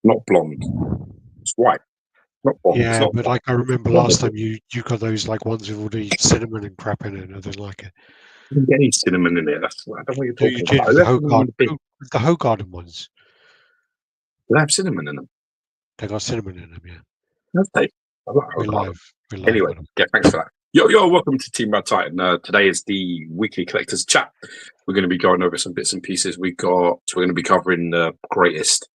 not blonde. It's white. Not blonde. It's Yeah, not but white. like I remember Blonde. last time you got those like ones with all the cinnamon and crap in it, and I didn't like it. You get any cinnamon in it. That's I don't know what you're No, talking you about. did with Do the Hogarden ones. they have cinnamon in them? They got cinnamon in them, yeah. Have they? I like We're Hogarden. live. Anyway, yeah, thanks for that. Yo, welcome to Team RaddTitan. Today is the weekly collectors chat. We're going to be going over some bits and pieces. We're going to be covering the greatest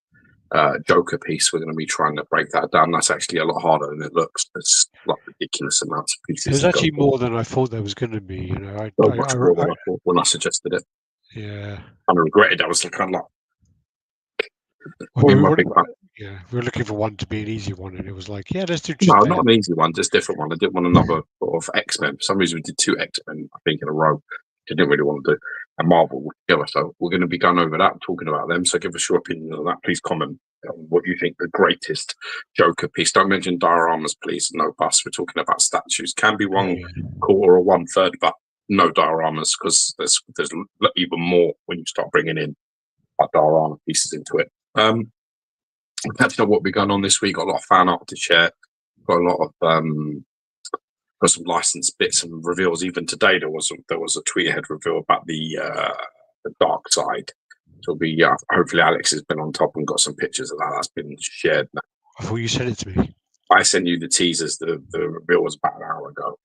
Joker piece. We're going to be trying to break that down. That's actually a lot harder than it looks. There's like ridiculous amounts of pieces. There's actually more than I thought there was going to be. You know, much more than I thought when I suggested it. Yeah, I regretted. I was like, we were looking for one to be an easy one, and it was like, yeah, let's do just not an easy one, just a different one. I didn't want another sort of X-Men. For some reason, we did 2 X-Men, I think, in a row. I didn't really want to do a Marvel together. So we're going to be going over that, talking about them. So give us your opinion on that. Please comment on what you think the greatest Joker piece. Don't mention dioramas, please. No bus. We're talking about statues. Can be 1/4 or 1/3, but no dioramas, because there's even more when you start bringing in diorama pieces into it. Catching up what we're going on this week. Got a lot of fan art to share. Got a lot of got some licensed bits and reveals. Even today there was a tweet-ahead reveal about the dark side. So we hopefully Alex has been on top and got some pictures of that. That's been shared now. I thought you sent it to me. I sent you the teasers. The reveal was about an hour ago.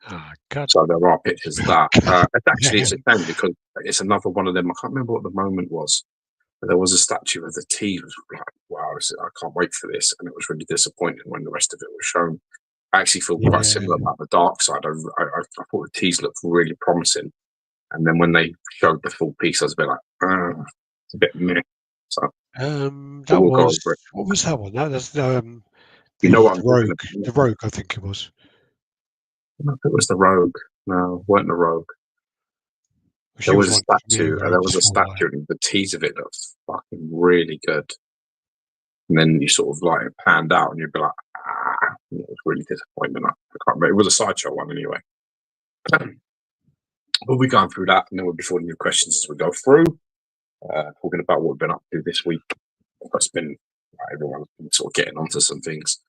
Oh, God. So there are pictures of that. It's a shame because it's another one of them. I can't remember what the moment was. There was a statue of the T. Was like, wow, I can't wait for this, and it was really disappointing when the rest of it was shown. I actually feel quite similar about the dark side. I thought the T's looked really promising, and then when they showed the full piece, I was a bit like, it's a bit meh. So what was that one? That was you know what? The Rogue, I think it was. I don't know if it was the Rogue. No, it weren't the Rogue. There was a statue. There was a statue, and the tease of it looked fucking really good. And then you sort of like panned out, and you'd be like, it was really disappointing. I can't remember. It was a sideshow one anyway. We'll be going through that, and then we'll be forwarding your questions as we go through. Talking about what we've been up to this week. It's been everyone's been sort of getting onto some things.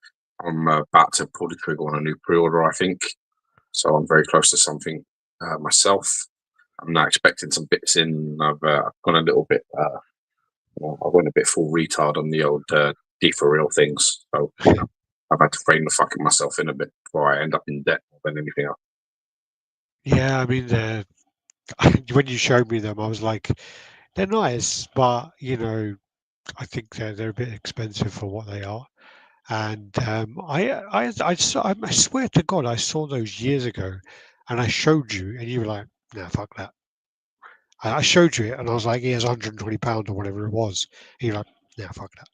I'm about to pull the trigger on a new pre-order, I think. So I'm very close to something myself. I'm now expecting some bits in. I've gone a little bit. I went a bit full retard on the old D for real things. So I've had to frame the fucking myself in a bit before I end up in debt more than anything else. Yeah, I mean, when you showed me them, I was like, they're nice, but I think they're a bit expensive for what they are. And I swear to God, I saw those years ago, and I showed you, and you were like, "Nah, fuck that." I showed you it, and I was like, "Here's £120 or whatever it was." And you're like, "Nah, fuck that."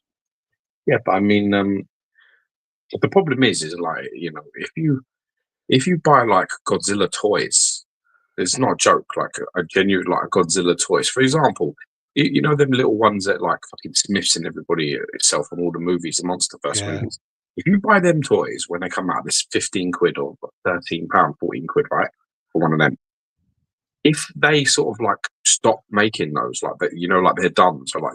Yeah, but I mean, the problem is like if you buy like Godzilla toys, it's not a joke. Like a genuine like Godzilla toys, for example. You know them little ones that like fucking Smiths and everybody itself from all the movies, the MonsterVerse movies. If you buy them toys when they come out, this £15 or £13, £14, right, for one of them. If they sort of like stop making those, like that, like they're done. So like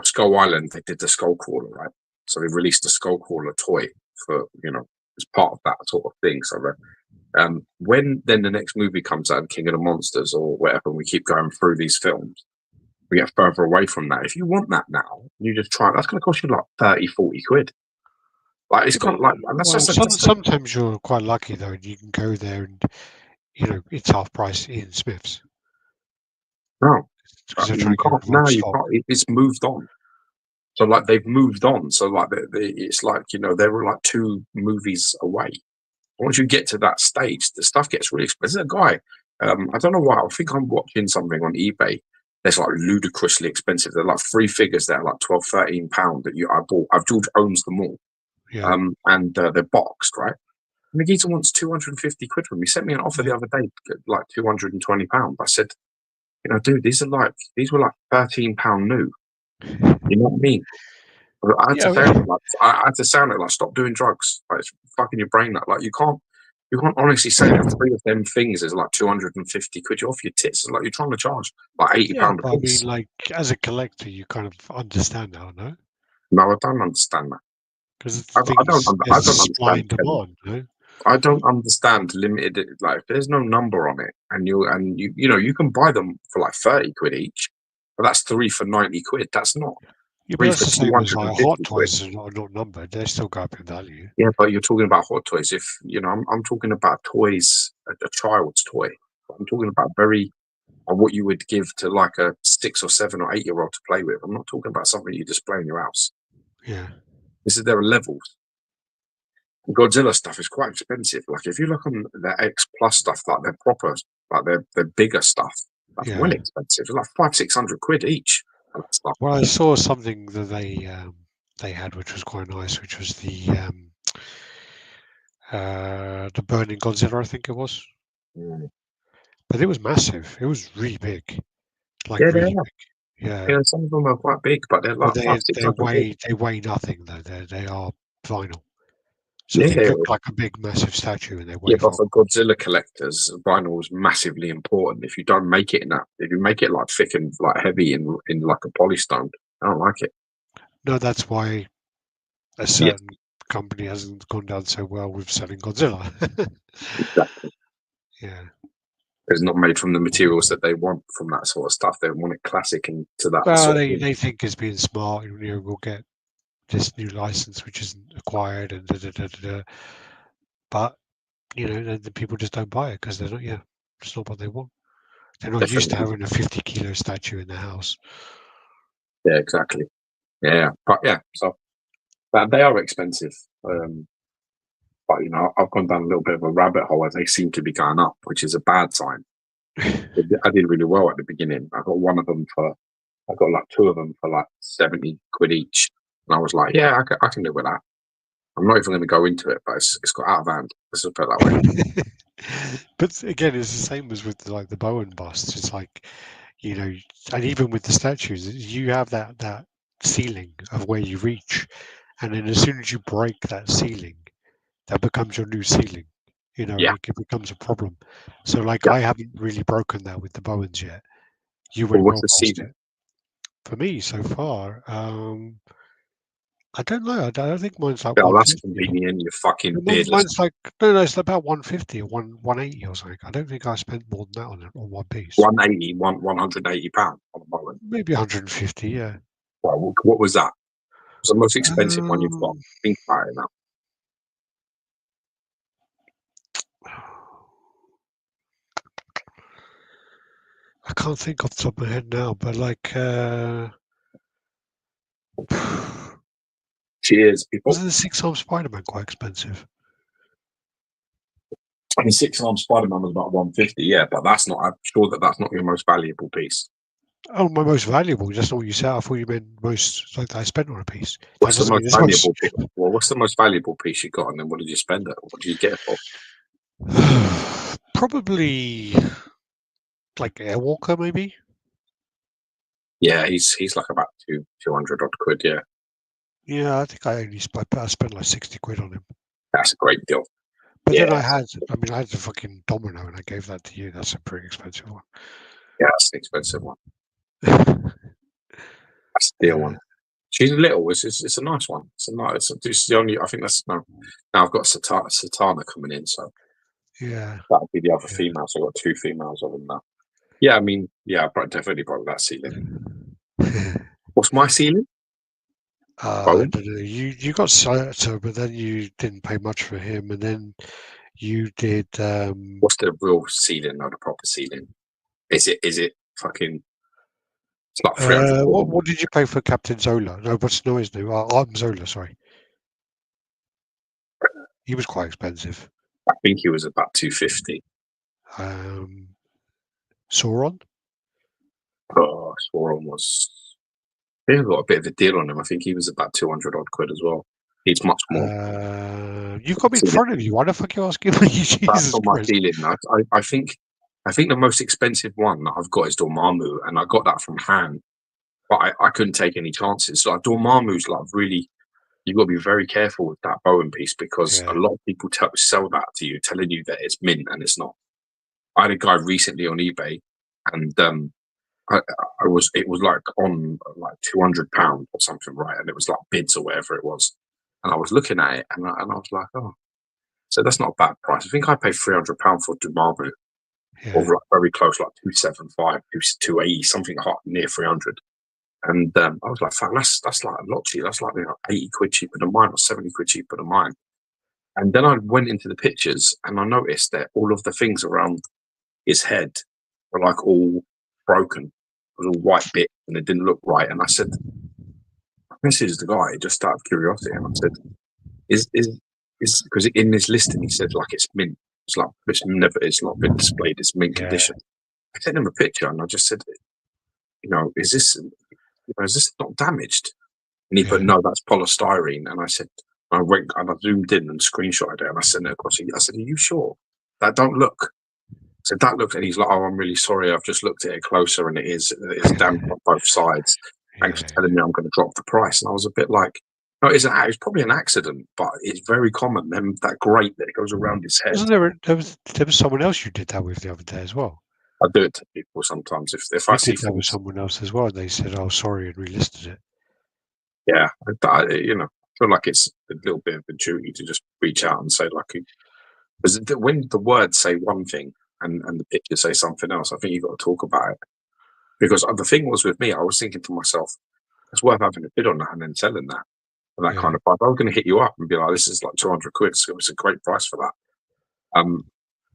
Skull Island, they did the Skullcrawler, right? So they released the Skullcrawler toy for as part of that sort of thing. So when then the next movie comes out, King of the Monsters or whatever, and we keep going through these films, we get further away from that. If you want that now, you just try. That's going to cost you like 30-40 quid. Like it's kind of like. And that's sometimes you're quite lucky though, and you can go there and it's half price in Smiths. No, you can't. It's moved on. So like they've moved on. So like it's like they were like 2 movies away. Once you get to that stage, the stuff gets really expensive. There's a guy, I don't know why. I think I'm watching something on eBay. That's like ludicrously expensive. They're like 3 figures that are like £12-13 that I bought. George owns them all, and they're boxed, right? And the geezer wants 250 quid from me. He sent me an offer the other day, like £220. I said, dude, these were like £13 new. You know what I mean? I had to sound it like stop doing drugs. Like it's fucking your brain up. Like you can't honestly say that 3 of them things is like 250 quid. You're off your tits. And like you're trying to charge like £80 a piece. I mean, like as a collector, you kind of understand now, no? No, I don't understand that. because I there's a don't supply understand. and demand. You know? I don't understand limited. Like, there's no number on it, and you know you can buy them for like 30 quid each, but that's three for 90 quid. That's not Yeah, but three that's for the two same as hundred like and hot fifty quid. toys are not numbered. They still go up in value. Yeah, but you're talking about hot toys. If you know, I'm talking about toys, a child's toy. I'm talking about very what you would give to like a 6 or 7 or 8 year old to play with. I'm not talking about something you display in your house. Yeah. This is there are levels. Godzilla stuff is quite expensive. Like if you look on their X Plus stuff, like their proper, like their bigger stuff, that's well Yeah. expensive. It's like 500-600 quid each. And that stuff. Well, I saw something that they had, which was quite nice, which was the Burning Godzilla, I think it was. Mm. But it was massive. It was really big, like Yeah, they really are. big. Yeah. Yeah, some of them are quite big, but they're But like five, six hundred quid. they weigh nothing though. They are vinyl, so Yeah, they look like a big massive statue, and they yeah, weigh but far. for Godzilla collectors, vinyl is massively important. If you don't make it in that, if you make it like thick and like heavy in like a polystone, I don't like it. No, that's why a Yeah, certain company hasn't gone down so well with selling Godzilla. exactly. Yeah. It's not made from the materials that they want from that sort of stuff. They want it classic and to that Well, sort of thing. they think it's being smart. You know, we'll get this new license which isn't acquired, and da, da, da, da, da. But you know, the people just don't buy it because they're not. Yeah, it's not what they want. They're not used to Definitely. having a 50-kilo statue in their house. Yeah, exactly. Yeah, but yeah, so but they are expensive. But you know, I've gone down a little bit of a rabbit hole as they seem to be going up, which is a bad sign. I did really well at the beginning. I got like two of them for like 70 quid each, and I was like, yeah, I can live with that. I'm not even going to go into it, but it's got out of hand. Let's just put it that way. But again, it's the same as with like the Bowen busts. It's like, you know, and even with the statues, you have that ceiling of where you reach, and then as soon as you break that ceiling, that becomes your new ceiling. You know, Yeah, it becomes a problem. So like, yeah. I haven't really broken that with the Bowens yet. You Well, went what's well the past ceiling? it. For me so far, I don't know. I don't think mine's like Oh, that's 150. convenient. You fucking beardless. Mine's like no, it's about 150 or 180 or something. I don't think I spent more than that on it on one piece. 180, 180 pound on a moment. Maybe 150. Yeah. Well, what was that? It's the most expensive one you've got. Um, Think about it now. I can't think off the top of my head now, but like, Cheers, people. wasn't the six-arm Spider-Man quite expensive? I mean, six arm Spider Man was about 150, yeah, but that's not. I'm sure that that's not your most valuable piece. Oh, my most valuable. That's not what you said. I thought you meant most like that I spent on a piece. That What's the doesn't mean most it's most. valuable piece? Well, what's the most valuable piece you got, and then what did you spend it? What did you get it for? Probably like Airwalker, maybe. Yeah, he's like about 200 odd quid. Yeah, Yeah, I think I spent like 60 quid on him. that's a great deal. But then Yeah, I mean, I had the fucking Domino, and I gave that to you. That's a pretty expensive one. yeah, that's an expensive one. That's the deal Yeah, one. She's little. It's a nice one. It's the only. I think that's no. Now I've got Satana coming in, so yeah, that'll be the other female. So I've got two females of them now. Yeah, I mean, yeah, definitely broke that ceiling. yeah. What's my ceiling? I Bowen. don't know. You got Sato, but then you didn't pay much for him, and then you did. What's the real ceiling? No, the proper ceiling. Is it fucking? It's like 300 quid. What did you pay for Captain Zola? No, what's no his name? I'm Zola. Sorry, he was quite expensive. I think he was about 250. Um, Sauron. Oh, I swore on was. I think I got a bit of a deal on him. I think he was about 200 odd quid as well. He's much more. You've got me in front of you. Why the fuck are you asking me? That's Jesus not my Christ. feeling. I think the most expensive one that I've got is Dormammu, and I got that from Han, but I couldn't take any chances. So like Dormammu's like really, you've got to be very careful with that Bowen piece because a Yeah. lot of people sell that to you, telling you that it's mint and it's not. I had a guy recently on eBay, and it was like on like £200 or something, right? And it was like bids or whatever it was. And I was looking at it, and I was like, oh, so that's not a bad price. I think I paid £300 for Dormammu, or Yeah, like very close, like 275, 280, something hot near 300. And I was like, fuck, that's like a lot cheaper. That's like 80 quid cheaper than mine, or 70 quid cheaper than mine. And then I went into the pictures and I noticed that all of the things around his head were like all broken. It was all white bit and it didn't look right. And I said, I messaged the guy just out of curiosity, and I said, is because in this listing he said like it's mint. It's like it's not been displayed. It's mint yeah, condition. I sent him a picture and I just said, is this not damaged? And he put, yeah. no, that's polystyrene. And I said, I went and I zoomed in and screenshotted it and I sent it across. I said, are you sure? That don't look. So that looked, and he's like, oh, I'm really sorry. I've just looked at it closer and it's damaged on both sides. Thanks for Yeah. telling me I'm going to drop the price. And I was a bit like, no, it's probably an accident, but it's very common. That grate that goes around his head. Wasn't there was someone else you did that with the other day as well? I do it to people sometimes if I You see did that with things. someone else as well, and they said, "Oh, sorry," and relisted it. Yeah, I feel like it's a little bit of a duty to just reach out and say, like, because when the words say one thing and the pictures say something else, I think you've got to talk about it. Because the thing was with me, I was thinking to myself, it's worth having a bid on that and then selling that and that Yeah, kind of price. I was going to hit you up and be like, this is like 200 quid. So it was a great price for that.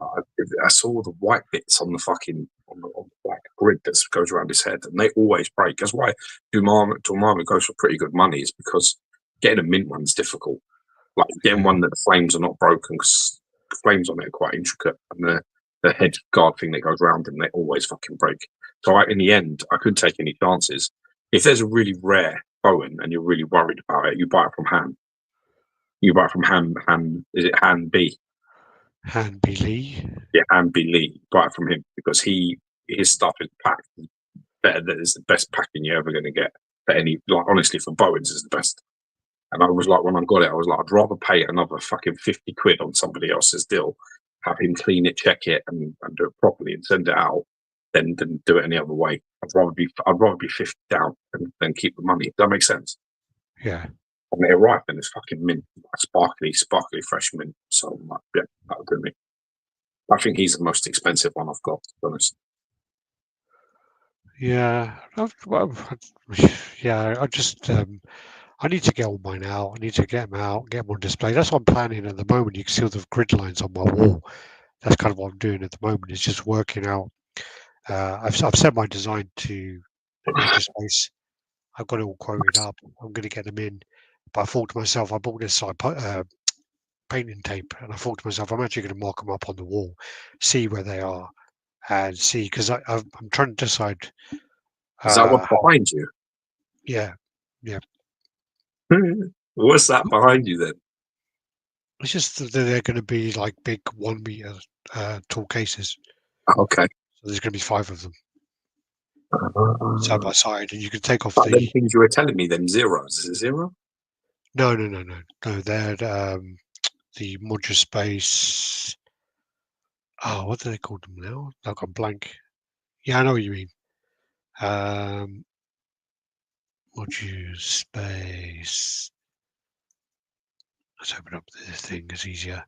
I, I saw the white bits on the fucking on the black grid that goes around his head, and they always break. That's why Dormammu goes for pretty good money, is because getting a mint one's difficult. Like getting yeah, one that the flames are not broken, because the flames on it are quite intricate, and the head guard thing that goes around them, they always fucking break. So in the end, I couldn't take any chances. If there's a really rare Bowen and you're really worried about it, you buy it from Han. You buy it from Han. Is it Han B? Hanby Lee. Yeah, Han B Lee. Buy it from him because his stuff is packed better. That is the best packing you're ever going to get. For any, like, honestly, for Bowens is the best. And I was like, when I got it, I was like, I'd rather pay another fucking 50 quid on somebody else's deal, have him clean it, check it, and do it properly and send it out, than do it any other way. I'd rather be 50 down than keep the money. Does that make sense? Yeah, And it arrived and it's fucking mint, like sparkly fresh mint. So I'm like, yeah, that would do me. I think he's the most expensive one I've got, to be honest. yeah. Well, yeah. I need to get all mine out. I need to get them out, get them on display. That's what I'm planning at the moment. You can see all the grid lines on my wall. That's kind of what I'm doing at the moment. Is just working out. I've set my design to an edge of space. I've got it all quoted up. I'm going to get them in. But I thought to myself, I bought this painting tape, and I thought to myself, I'm actually going to mark them up on the wall, see where they are, and see, because I'm trying to decide. Is that what's How, behind you? yeah, yeah. What's that behind you then? It's just that they're going to be like big 1 meter tall cases. Okay. So there's going to be 5 of them side Uh, by side, and you can take off but them the. things you were telling me, them zeros, is it zero? No, no, no, no, no. They're the modular space. Oh, what do they call them now? I've gone blank. Yeah, I know what you mean. Um, Module space. Let's open up this thing. It's easier.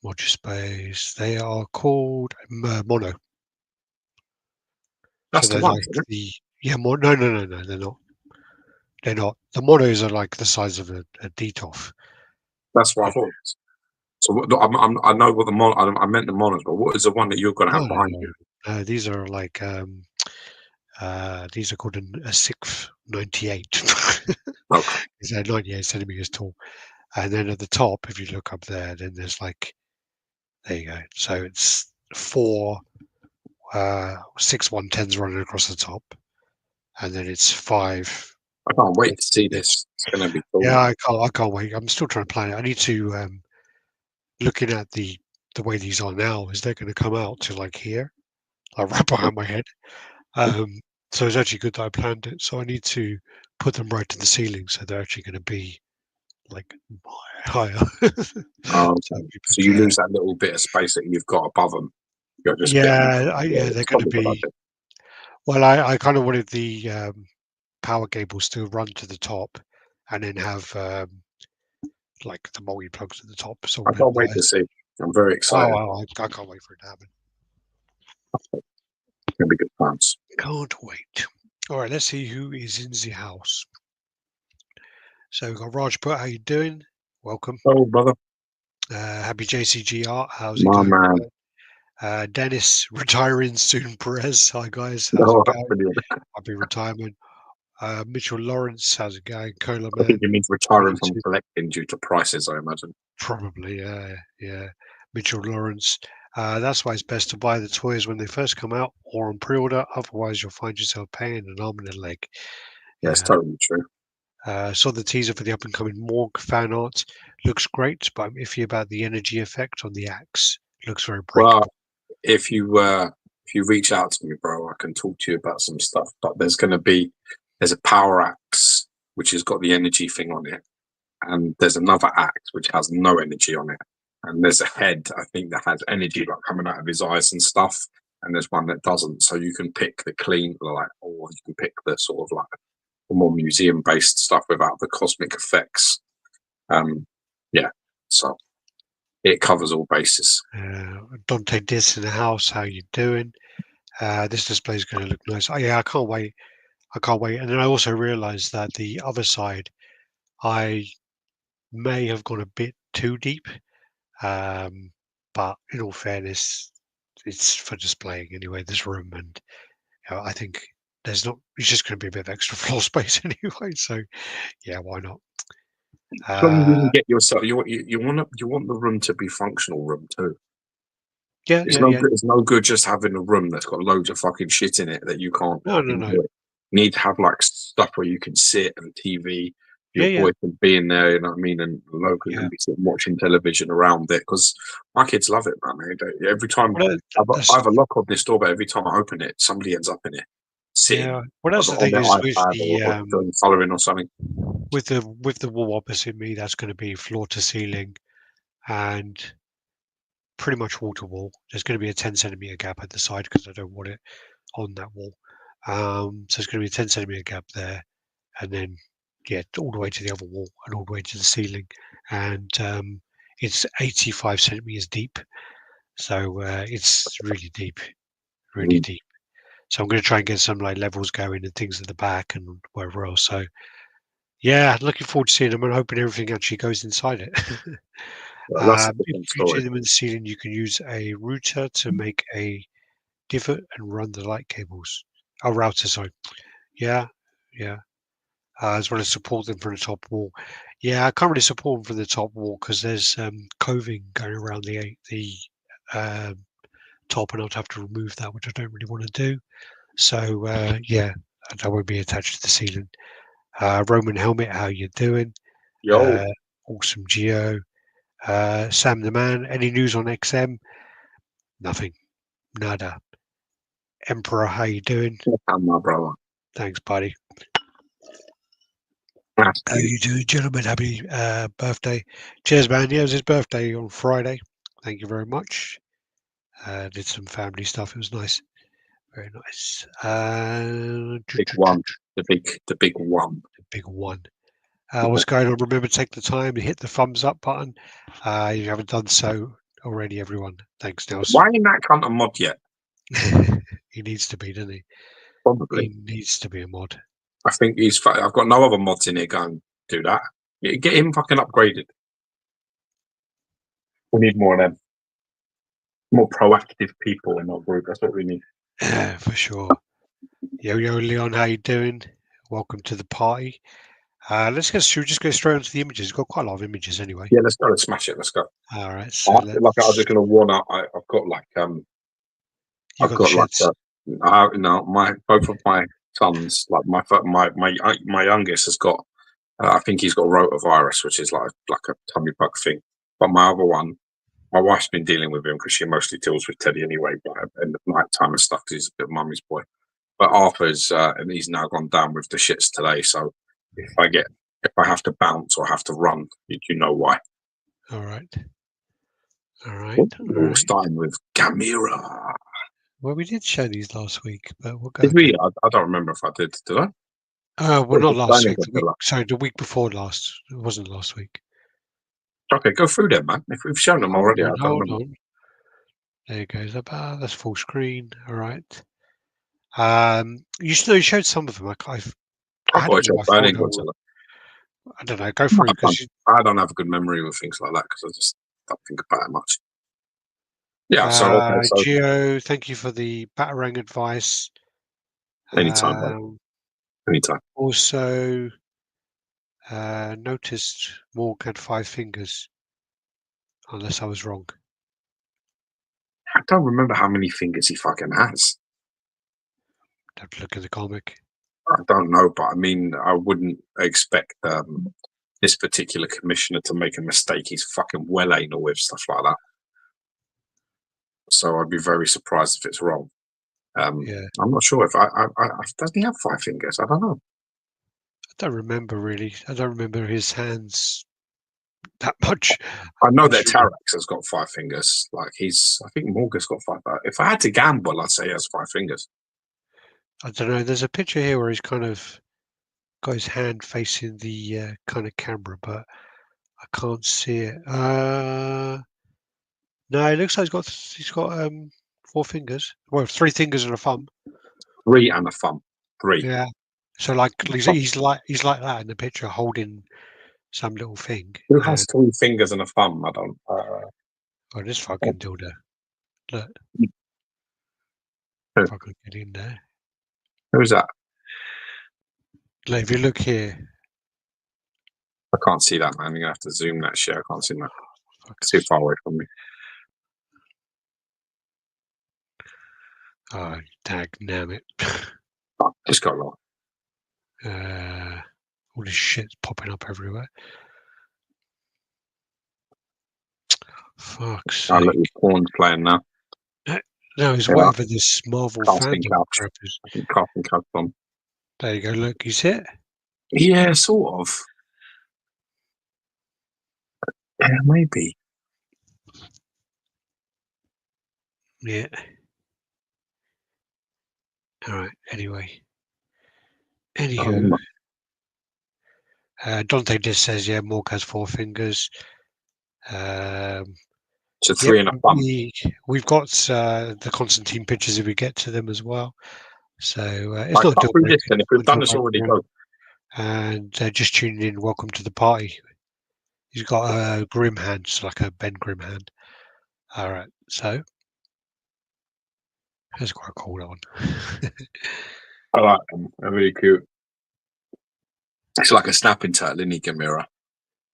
Module space. They are called mono. So That's the they're one, like isn't it? no, no, no, no. They're not. They're not. The monos are like the size of a DTOF. That's what I Uh, thought. So I know what I meant the monos, but what is the one that you're going to no, have no, behind no. you? These are like these are called a 698. Okay. They're 98 centimeters tall. And then at the top, if you look up there, then there's like, there you go. So it's 4 6 110s running across the top, and then it's 5. I can't wait to see It's, this. It's going to be cool, yeah, man. I can't wait. I'm still trying to plan it. I need to looking at the way these are now. Is they're going to come out to like here, like right behind my head. Um, so it's actually good that I planned it. So I need to put them right to the ceiling, so they're actually going to be like higher. Oh, So, okay. So you lose that little bit of space that you've got above them. You're just a bit. yeah, Yeah, yeah, they're it's going to probably a good be. idea. Well, I kind of wanted the power cables to run to the top, and then have like the multi plugs at the top, so I all the can't wait to wires. see. I'm very Oh, excited. I can't wait for it to happen. It's gonna be good times. Can't wait. All right, let's see who is in the house. So we've got Raj Put. How you doing? Welcome. Oh, brother, Happy JCG Art. How's it my going? man. Dennis retiring soon. Perez. Hi guys. How's Oh, it that's going? brilliant. Happy retirement. Mitchell Lawrence. How's it going? Cola I think Man. he means retiring from 22. collecting due to prices, I imagine. Probably. Yeah. Mitchell Lawrence. That's why it's best to buy the toys when they first come out or on pre-order. Otherwise, you'll find yourself paying an arm and a leg. Yeah, it's Yeah. totally true. Saw the teaser for the up and coming Morg fan art. Looks great, but I'm iffy about the energy effect on the axe. Looks very Well, breakable. if you reach out to me, bro, I can talk to you about some stuff. But there's a power axe which has got the energy thing on it, and there's another axe which has no energy on it, and there's a head I think that has energy like coming out of his eyes and stuff, and there's one that doesn't. So you can pick the clean like, or you can pick the sort of like the more museum based stuff without the cosmic effects. Yeah, so it covers all bases. Dante Dis in the house. How you doing? This display is going to look nice. Oh yeah, I can't wait. I can't wait. And then I also realised that the other side, I may have gone a bit too deep. Um, but in all fairness, it's for displaying anyway. This room, and I think there's not. It's just going to be a bit of extra floor space anyway. So yeah, why not? As long as you can Uh, get yourself, you want the room to be functional room too. yeah, It's yeah, no yeah. good. It's no good just having a room that's got loads of fucking shit in it that you can't No, no, no. enjoy. You need to have like stuff where you can sit and TV. Yeah, Your yeah, boy can be in there, you know what I mean, and local yeah. can be sitting watching television around it because my kids love it, man. Every time Well, I that's have a lock on this door, but every time I open it, somebody ends up in it, yeah. sitting Well, that's the on thing their is with iPad the or doing colouring or something. with the wall opposite me, that's going to be floor to ceiling and pretty much wall to wall. There's going to be a 10 centimeter gap at the side because I don't want it on that wall. So it's going to be a 10 centimeter gap there, and then yeah, all the way to the other wall and all the way to the ceiling, and it's 85 centimeters deep, so it's really deep, really Mm. deep. So I'm going to try and get some like levels going and things at the back and wherever else. So yeah, looking forward to seeing them and hoping everything actually goes inside it. Well, that's a If different you story. do them in the ceiling, you can use a router to make a divot and run the light cables. Oh, router, sorry. Yeah, yeah. As well as support them from the top wall. Yeah, I can't really support them from the top wall because there's coving going around the um, top, and I'd have to remove that, which I don't really want to do. So yeah, that won't be attached to the ceiling. Roman helmet, how you doing? Yo, Uh, awesome Geo. Sam the man. Any news on XM? Nothing. Nada. Emperor, how you doing? and my brother. Thanks, buddy. That's How good. you doing, gentlemen? Happy birthday. Cheers, man. Yeah, it was his birthday on Friday. Thank you very much. Did some family stuff. It was nice. Very nice. Big one. The big one. Big one. What's going on? Remember, take the time to hit the thumbs up button. You haven't done so already, everyone. Thanks, Why Nelson. ain't that cunt a mod yet? He needs to be, doesn't he? Probably. He needs to be a mod. I think I've got no other mods in here going do that. Get him fucking upgraded. We need more of them. More proactive people in our group. That's what we need. Yeah, for sure. Yo, yo, Leon, how you doing? Welcome to the party. Should we just go straight onto the images? We've got quite a lot of images anyway. Yeah, let's go. Let's smash it. Let's go. All right, I so feel like I was let's. just gonna warn up. You I've got the got like shits. my both of my sons, like my youngest has got. I think he's got rotavirus, which is like a tummy bug thing. But my other one, my wife's been dealing with him because she mostly deals with Teddy anyway, but in the night time and stuff, 'cause he's a bit of mummy's boy. But Arthur's and he's now gone down with the shits today. So if I have to bounce or have to run, you know why. All right, all right, all We're all right. starting with Gamera. Well, we did show these last week, but we'll go Did again. we? I don't remember if I did. Did I? Well, not last week. Godzilla. Sorry, the week before last. It wasn't last week. Okay, go through them, man. If we've shown them already, I don't Hold remember. on. There it goes. That's full screen. All right. You showed some of them. I I had thought I them in showed my Burning folder. Godzilla. I don't know. Go through because I don't have a good memory with things like that because I just don't think about it much. Yeah, so okay, so Geo, thank you for the Batarang advice. anytime, bud. Anytime. Also, noticed Morg had 5 fingers, unless I was wrong. I don't remember how many fingers he fucking has. Have to look at the comic. I don't know, but I mean, I wouldn't expect this particular commissioner to make a mistake. He's fucking well anal with stuff like that. So I'd be very surprised if it's wrong. Yeah, I'm not sure if does he have 5 fingers? I don't know. I don't remember really. I don't remember his hands that much. I know that Tarax has got 5 fingers. Like I think Morgan's got 5. If I had to gamble, I'd say he has 5 fingers. I don't know. There's a picture here where he's kind of got his hand facing the kind of camera, but I can't see it. No, it looks like he's got 4 fingers. Well, 3 fingers and a thumb. 3 and a thumb. 3. Yeah. So like he's like that in the picture, holding some little thing. Who has 3 fingers and a thumb? I don't. Oh, this fucking dildo. Look. Who? If I could get in there. Who's that? Like, if you look here. I can't see that, man. You're gonna have to zoom that shit. I can't see that. It's too far away from me. Oh, dagnammit. Oh, just got lost. All this shit's popping up everywhere. Fuck's sake. Look, porn's playing now. No, it's whatever this Marvel Casting fandom couch. crap is. I think casting couch on. There you go. Look, you see it? Yeah, sort of. Yeah, maybe. Yeah. All right. Anyway. Anywho. Dante just says, yeah, Morg has 4 fingers. So 3 and a thumb. We've got the Constantine pictures if we get to them as well. So it's not deal breaker. If we've done this already, go. And just tuning in, welcome to the party. He's got a Grim hand, just like a Ben Grim hand. All right, so that's quite a cool one. I like them. They're really cute. It's like a snapping turtle, isn't he, Gamera?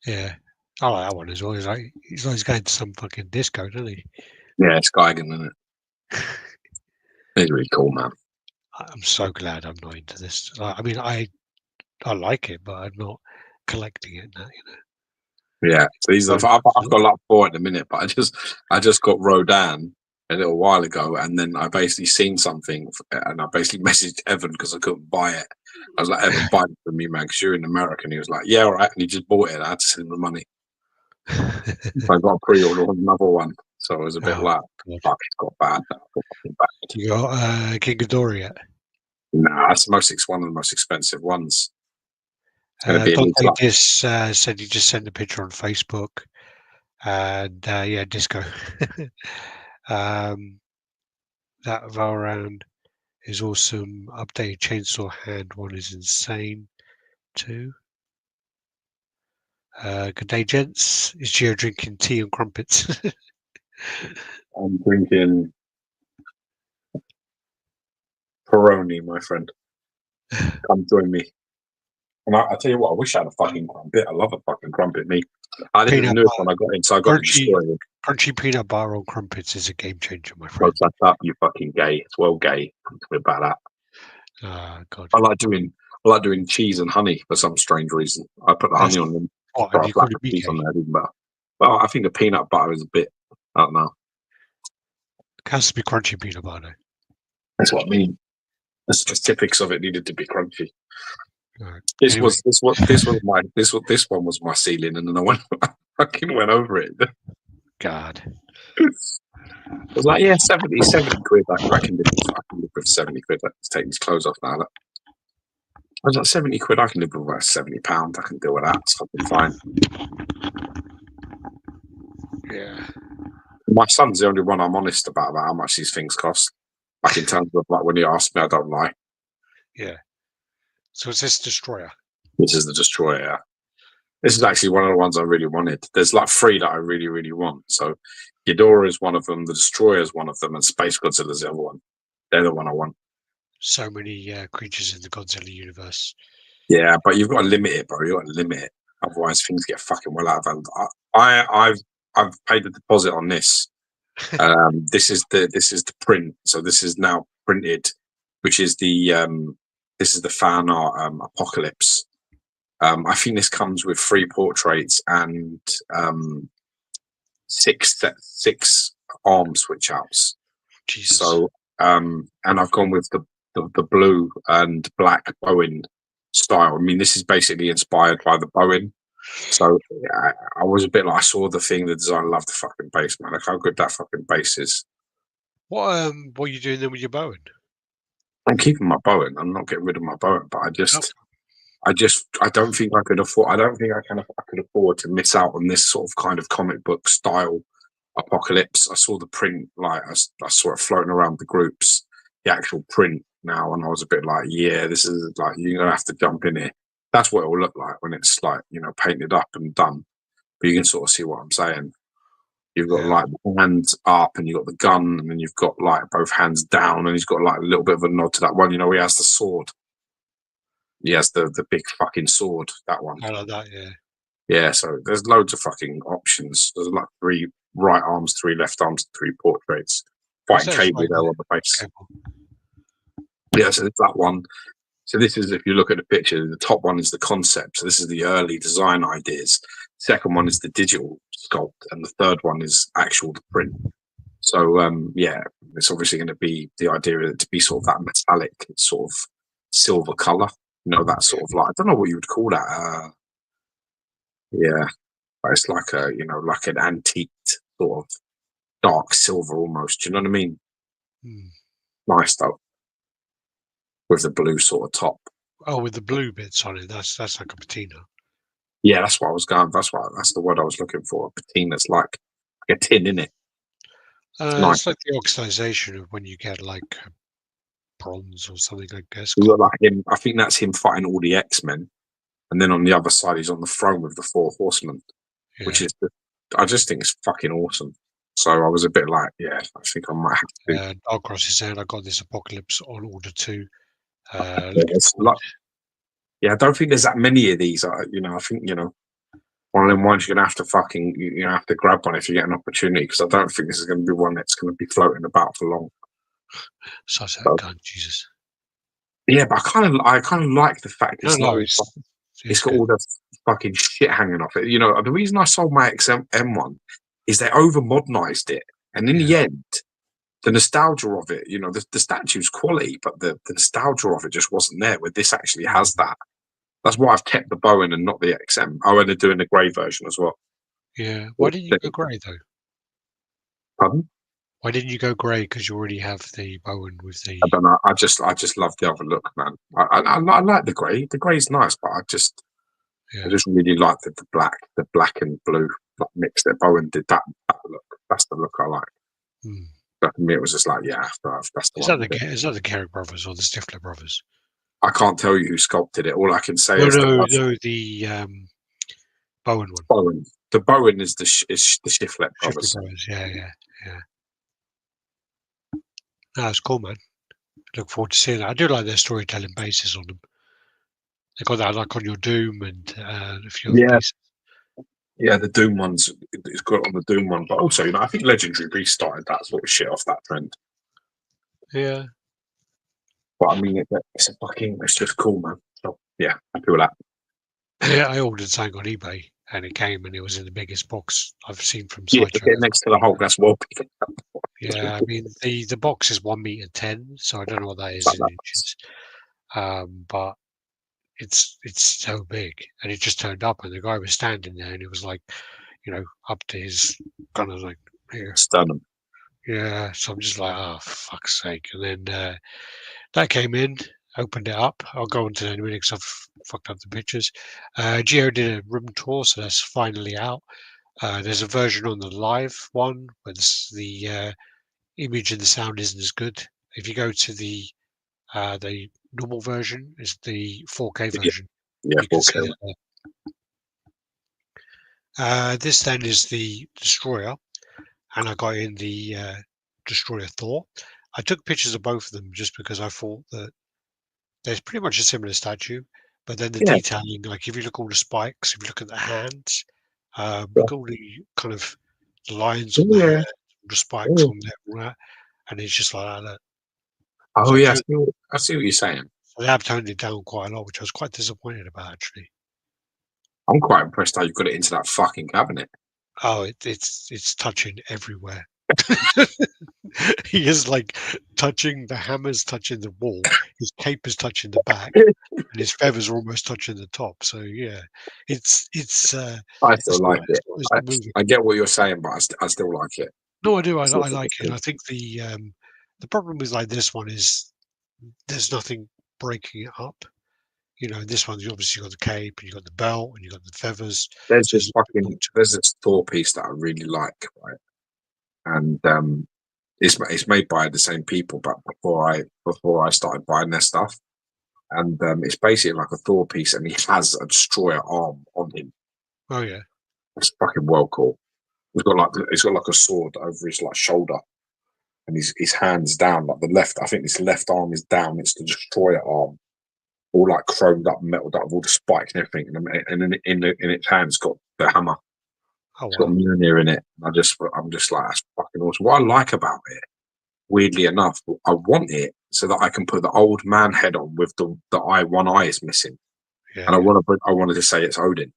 Yeah, I like that one as well. He's like he's going to some fucking disco, doesn't he? Yeah, it's Geigen, isn't it? It's really cool, man. I'm so glad I'm not into this. I mean, I like it, but I'm not collecting it now. Yeah, so these are. I've got like 4 at the minute, but I just got Rodan a little while ago, and then I basically seen something, and I basically messaged Evan because I couldn't buy it. I was like, Evan, buy it for me, man, because you're in America. And he was like, yeah, all right, and he just bought it. I had to send him the money. So I got a pre-order on another one, so it was a bit like, fuck, it's got bad. You got King Ghidorah yet? Nah, that's one of the most expensive ones. Dante just said he just sent a picture on Facebook, and yeah, disco. That Valround is awesome. Updated chainsaw hand one is insane too. Good day, gents. Is Gio drinking tea and crumpets? I'm drinking Peroni, my friend. Come join me. And I tell you what, I wish I had a fucking crumpet. I love a fucking crumpet, me. I didn't know when I got in, so I got destroyed. Crunchy peanut butter on crumpets is a game changer, my friend. Shut up, you fucking gay. It's well gay. Talk to me about that. God. I like doing cheese and honey for some strange reason. I put the honey on them. What, have you called it cheese on there, well, I think the peanut butter is a bit. I don't know. It has to be crunchy peanut butter. That's what I mean. The specifics of it needed to be crunchy. Right. This one was my ceiling, and then I fucking went over it. God. was like, yeah, 70 quid. I can live with 70 quid. Let's take these clothes off now. I was like, 70 quid. I can live with about £70. I can deal with that. It's fucking fine. Yeah. My son's the only one I'm honest about how much these things cost. Like in terms of like when he asks me, I don't lie. Yeah. So is this Destroyer? This is the Destroyer. This is actually one of the ones I really wanted. There's like 3 that I really, really want. So Ghidorah is one of them, the Destroyer is one of them, and Space Godzilla's the other one. They're the one I want. So many creatures in the Godzilla universe. Yeah, but you've got to limit it, bro. You've got to limit it. Otherwise things get fucking well out of hand. I've paid the deposit on this. This is the print. So this is now printed, which is this is the fan art Apocalypse. I think this comes with 3 portraits and 6 arm switch outs. Jesus. So and I've gone with the blue and black Bowen style. I mean, this is basically inspired by the Bowen. So I was a bit like, I saw the thing, the design. I love the fucking base, man. Look how good that fucking base is. What are you doing then with your Bowen? I'm keeping my Bowen. I'm not getting rid of my Bowen, but I don't think I could afford. I don't think I could afford to miss out on this sort of kind of comic book style Apocalypse. I saw the print, like I saw it floating around the groups, the actual print now, and I was a bit like, yeah, this is like you're gonna have to jump in here. That's what it will look like when it's like painted up and done. But you can sort of see what I'm saying. You've got like the hands up, and you've got the gun, and then you've got like both hands down, and he's got like a little bit of a nod to that one. He has the sword. He has the big fucking sword. That one. I like that. Yeah. Yeah. So there's loads of fucking options. There's like 3 right arms, 3 left arms, 3 portraits. Fighting Cable there on the face. Yeah. So there's that one. So this is, if you look at the picture, the top one is the concept. So this is the early design ideas. Second one is the digital sculpt, and the third one is actual print. So yeah, it's obviously going to be the idea of it to be sort of that metallic, sort of silver color. That sort of like, I don't know what you would call that. Yeah, but it's like like an antique sort of dark silver almost. Do you know what I mean? Nice though, with the blue sort of top. Oh, with the blue bits on it. That's like a patina. Yeah, that's what I was going. That's the word I was looking for. Patina's like a tin in it. It's like the oxidization of when you get like bronze or something, I guess. You got like him. I think that's him fighting all the X-Men, and then on the other side, he's on the throne with the 4 horsemen, which is I just think it's fucking awesome. So I was a bit like, yeah, I think I might have to. Darkross is saying I got this Apocalypse on order too. Yeah, I don't think there's that many of these. I think one of them ones you're gonna have to fucking have to grab one if you get an opportunity, because I don't think this is going to be one that's going to be floating about for long. Such that gun, Jesus. Yeah, but I kind of like the fact it's it's got all the fucking shit hanging off it. The reason I sold my XM1 is they over modernized it, and in the end, the nostalgia of it, the statue's quality, but the nostalgia of it just wasn't there. Where this actually has that. That's why I've kept the Bowen and not the XM. Oh, and they're doing the grey version as well. Yeah. Why didn't you go grey though? Pardon? Why didn't you go grey? Because you already have the Bowen with the. I don't know. I just love the other look, man. I like the grey. The grey's nice, but I just really like the black and blue mix that Bowen did. That look. That's the look I like. But for me, it was just like, yeah, that's the one. Is that the Carrick brothers or the Stifler brothers? I can't tell you who sculpted it. All I can say is the Bowen one. Bowen. The Bowen is the Shiflett brothers. Yeah. That's cool, man. Look forward to seeing that. I do like their storytelling basis on them. They got that like on your Doom and a few other pieces. Yeah, the Doom one's it's good on the Doom one, but also I think Legendary restarted that sort of shit off that trend. Yeah. But I mean, it's just cool, man. So yeah, happy with that. Yeah, I ordered something on eBay and it came and it was in the biggest box I've seen from Sideshow. Yeah, next to the Hulk, that's well. Yeah, I mean the box is 1.10 meters, so I don't know what that is in inches. But it's so big, and it just turned up, and the guy was standing there, and it was like, up to his kind of like here. Sternum. Yeah, so I'm just like, oh, for fuck's sake. And then that came in, opened it up. I'll go on to that in a minute because I've fucked up the pictures. Geo did a room tour, so that's finally out. There's a version on the live one where the image and the sound isn't as good. If you go to the normal version, is the 4K Yeah, version. yeah, You can see 4K. that there. This then is the Destroyer, and I got in the Destroyer Thor. I took pictures of both of them just because I thought that there's pretty much a similar statue, but then the Yeah, detailing, like if you look at all the spikes, if you look at the hands, yeah, look at all the kind of the lines on the yeah. hair, the spikes Oh, on there, all that, and it's just like that. oh, So yeah. I see what you're saying. they have toned it down quite a lot, which I was quite disappointed about actually. I'm quite impressed how you got it into that fucking cabinet. Oh, it's touching everywhere. He is like touching the hammers, touching the wall. His cape is touching the back, and his feathers are almost touching the top. So yeah, it's I still it's like not it. it's I, not moving. I get what you're saying, but I still like it. No, I do. I still I think like it's it. cool. I think the problem with like this one is there's nothing breaking it up. You know, this one you obviously got the cape and you got the belt and you got the feathers. There's So this there's a little fucking bit there's this Thor piece that I really like, right? And it's made by the same people, but before I started buying their stuff, and it's basically like a Thor piece, and he has a destroyer arm on him. oh yeah, It's fucking well cool. He's got like a sword over his like shoulder, and his hands down, like the left. I think his left arm is down. It's the destroyer arm, all like chromed up, metaled up, with all the spikes and everything, and in its hands got the hammer. oh It's got wow, Mjolnir in it. I'm just like, that's fucking awesome. What I like about it, weirdly enough, I want it so that I can put the old man head on with the eye, one eye is missing, yeah, and yeah. I wanted to say it's Odin.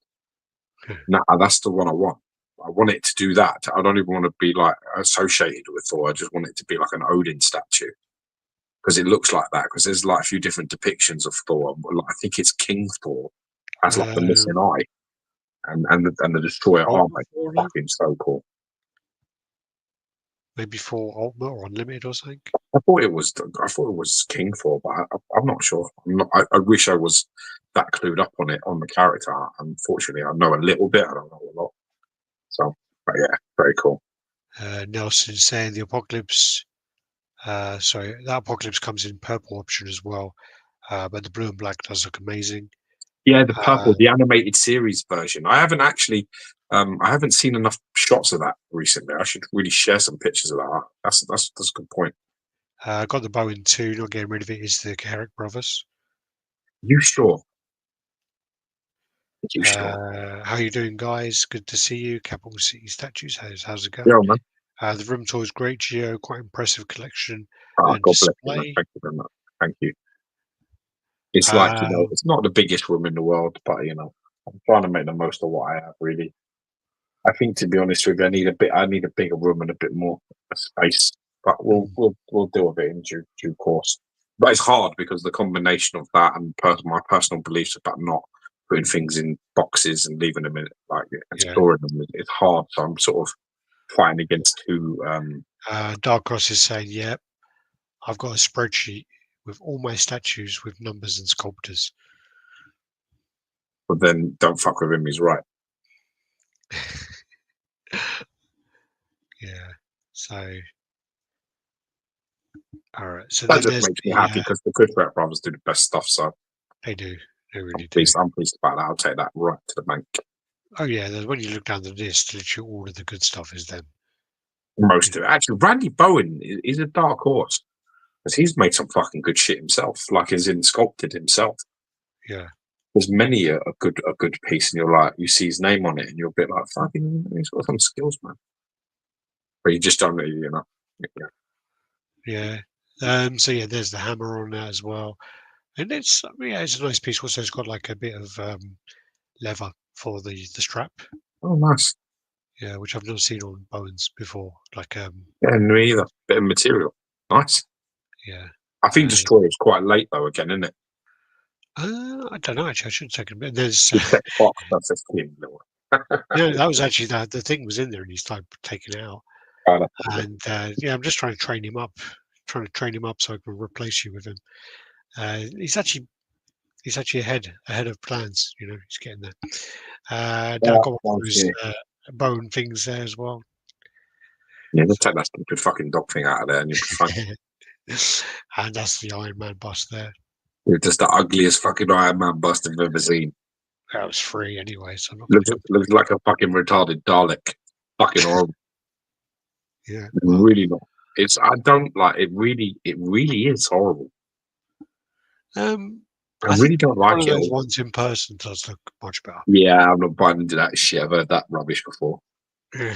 Nah, that's the one I want. I want it to do that. I don't even want to be like associated with Thor. I just want it to be like an Odin statue because it looks like that. Because there's like a few different depictions of Thor. I think it's King Thor has like the missing Um, eye, and the destroyer arm. Ultimate Like, for now, fucking so cool. maybe for Ultimate or Unlimited or something. I thought it was King Thor, but I'm not sure. I wish I was that clued up on it on the character. Unfortunately, I know a little bit. I don't know a lot. So, but yeah, very cool. Nelson saying the Apocalypse. Sorry, that Apocalypse comes in purple option as well, but the blue and black does look amazing. Yeah, the Uh, purple, the animated series version. I haven't seen enough shots of that recently. I should really share some pictures of that. That's a good point. got the Bowen too. Not getting rid of it is the Carrick brothers. You sure? You sure? How you doing, guys? Good to see you. Capital City Statues. How's it Yeah, going? man. The room tour is great, Geo. Quite impressive collection Oh, and God bless you, man. display. Thank you very much. Thank you. It's like, Uh, it's not the biggest room in the world, but I'm trying to make the most of what I have, really. I think, to be honest with you, I need a bigger room and a bit more space. But mm, we'll deal with it in due course. But it's hard because the combination of that and my personal beliefs about not putting things in boxes and leaving them in like and yeah. storing them is hard. So I'm sort of fighting against two. Dark Cross is saying, "Yep, I've got a spreadsheet with all my statues with numbers and sculptors." But then don't fuck with him. He's right. Yeah. So, all right. So That then just there's makes me the happy because the Kushrat brothers do the best stuff. So they do. They I'm really do. pleased. I'm pleased about that. I'll take that right to the bank. Oh yeah, when you look down the list, literally all of the good stuff is them. Most Yeah. of it. Actually, Randy Bowen is a dark horse because he's made some fucking good shit himself. Like, as in sculpted himself. Yeah. There's many a good piece, and you're like, you see his name on it, and you're a bit like, fucking, he's got some skills, man. But you just don't really, Yeah. Yeah. So yeah, there's the hammer on that as well, and yeah, it's a nice piece. Also, it's got like a bit of leather for the strap. Oh, nice. Yeah, which I've never seen on Bowens before. Like Yeah, me either. Bit of material. Nice. yeah. I think Uh, Destroyer is quite late though. Again, isn't it? I don't know. Actually, I should check it. There's You check the box. That's a thing. yeah, that was actually the thing was in there, and he started taking it out. And yeah, I'm just trying to train him up, so I can replace you with him. He's actually ahead of plans. You know, he's getting there. I got one of those Yeah, bone things there as well. yeah, just So, take that stupid fucking dog thing out of there and you'll be fine. and that's the Iron Man bust there. You're just the ugliest fucking Iron Man bust I've ever seen. That was free anyway, so I'm not going to do Looks like a fucking retarded Dalek. Fucking horrible. it. Yeah, well, Really not. It's I don't like it. It really is horrible. um, I I think really don't one like of it those all. ones in person does look much better. Yeah, I'm not buying into that shit. I've heard that rubbish before. Yeah,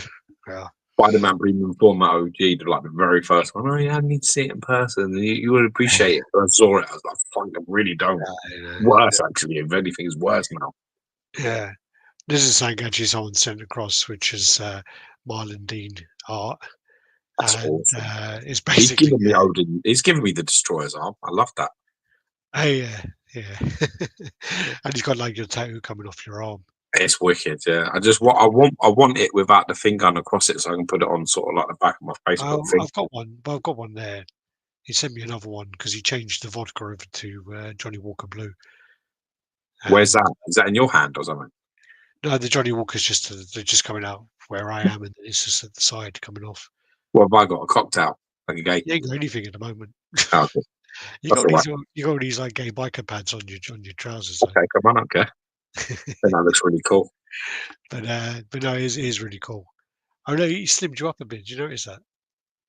yeah, Spider-Man Premium Format OG, like the very first one. Oh yeah, I need to see it in person. And you would appreciate it. When I saw it, I was like, fuck, I really don't. you know, Worse, actually. If anything, is worse now. yeah. This is something actually someone sent across, which is Marlon Dean art, That's and awful. it's basically He's given me the Destroyer's arm. I love that. hey, yeah, and he's got like your tattoo coming off your arm. It's wicked, yeah. I want it without the thing going across it, so I can put it on sort of like the back of my Facebook thing. I've got one, but I've got one there. He sent me another one because he changed the vodka over to Johnny Walker Blue. Where's And that? Is that in your hand or something? no, the Johnny Walker's they're just coming out where I am, and it's just at the side coming off. What have I got? A cocktail, like a gay. You ain't got anything at the moment. Oh, okay. That's all right. You got all these like gay biker pads on your trousers. Though. Okay, come on, okay. Then that looks really cool. But no, it is really cool. Oh no, he slimmed you up a bit. Did you notice that?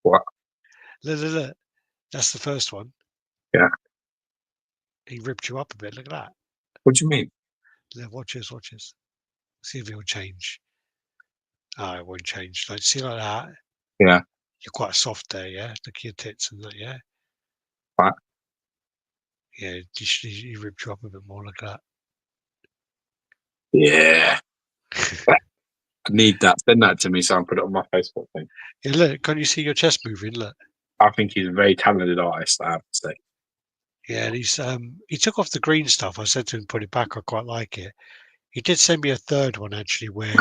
What? Look. That's the first one. Yeah. He ripped you up a bit. Look at that. What do you mean? Look, watch this. See if it'll change. Oh, it won't change. Like see like that. Yeah. You're quite soft there, yeah. Look at your tits and that, yeah. Right. Yeah, he ripped you up a bit more like that. Yeah. I need that. Send that to me so I can put it on my Facebook thing. Yeah, look, can't you see your chest moving? Look. I think he's a very talented artist, I have to say. Yeah, and he took off the green stuff. I said to him, put it back. I quite like it. He did send me a third one actually, where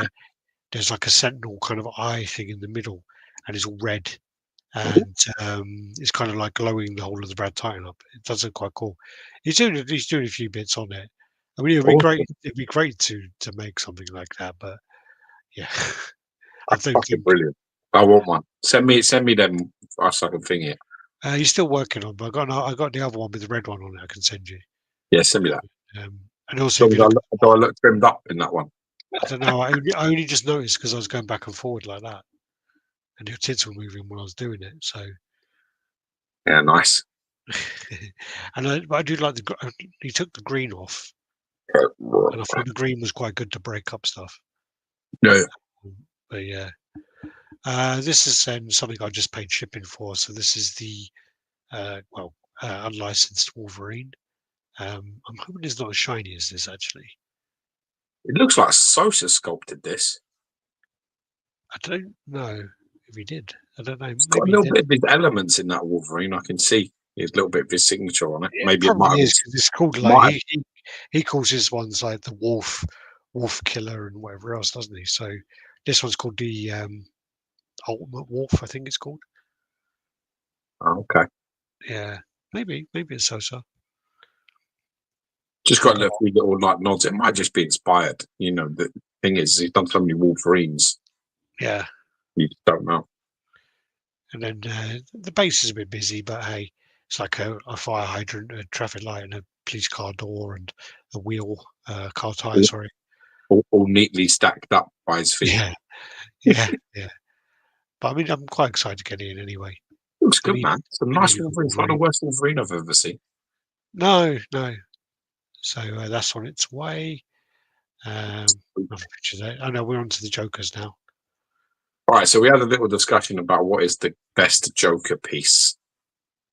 there's like a sentinel kind of eye thing in the middle, and it's all red, and it's kind of like glowing the whole of the RaddTitan up. It does look quite cool. He's doing a few bits on it. I mean, Awesome. It'd be great to make something like that, but yeah, I That's don't fucking think. brilliant. I want one. Send me them so I can thing it. He's still working on, but I got the other one with the red one on it. I can send you. Yeah, send me that. And also, So if you look, do I look trimmed up in that one? I don't know. I only just noticed because I was going back and forward like that, and your tits were moving when I was doing it. So, Yeah, nice. but I do like he took the green off, and I thought the green was quite good to break up stuff. No. But yeah, this is something I just paid shipping for. So this is the unlicensed Wolverine. I'm hoping it's not as shiny as this actually. It looks like Sosa sculpted this. I don't know if he did. I don't know. It's got a Maybe he little did. bit of his elements in that Wolverine. I can see there's a little bit of his signature on it. It Maybe it probably might have is because it's called like might he calls his ones like the wolf killer and whatever else, doesn't he? So this one's called the ultimate wolf, I think it's called. oh, okay. Yeah, maybe it's so. Just got a little, few little like nods. It might just be inspired. You know, the thing is, he's done so many Wolverines. Yeah, You just don't know. and then the base is a bit busy, but hey, it's like a fire hydrant, a traffic light, and a police car door, and a wheel, car tire. All, Sorry. all neatly stacked up by his feet. Yeah, yeah. But I mean, I'm quite excited to get in anyway. Looks I good, need man. It's a I nice need a Wolverine. It's like the Wolverine. worst Wolverine I've ever seen. No. So that's on its way. Nothing pictures there. Oh no, we're on to the Jokers now. All right, so we had a little discussion about what is the best Joker piece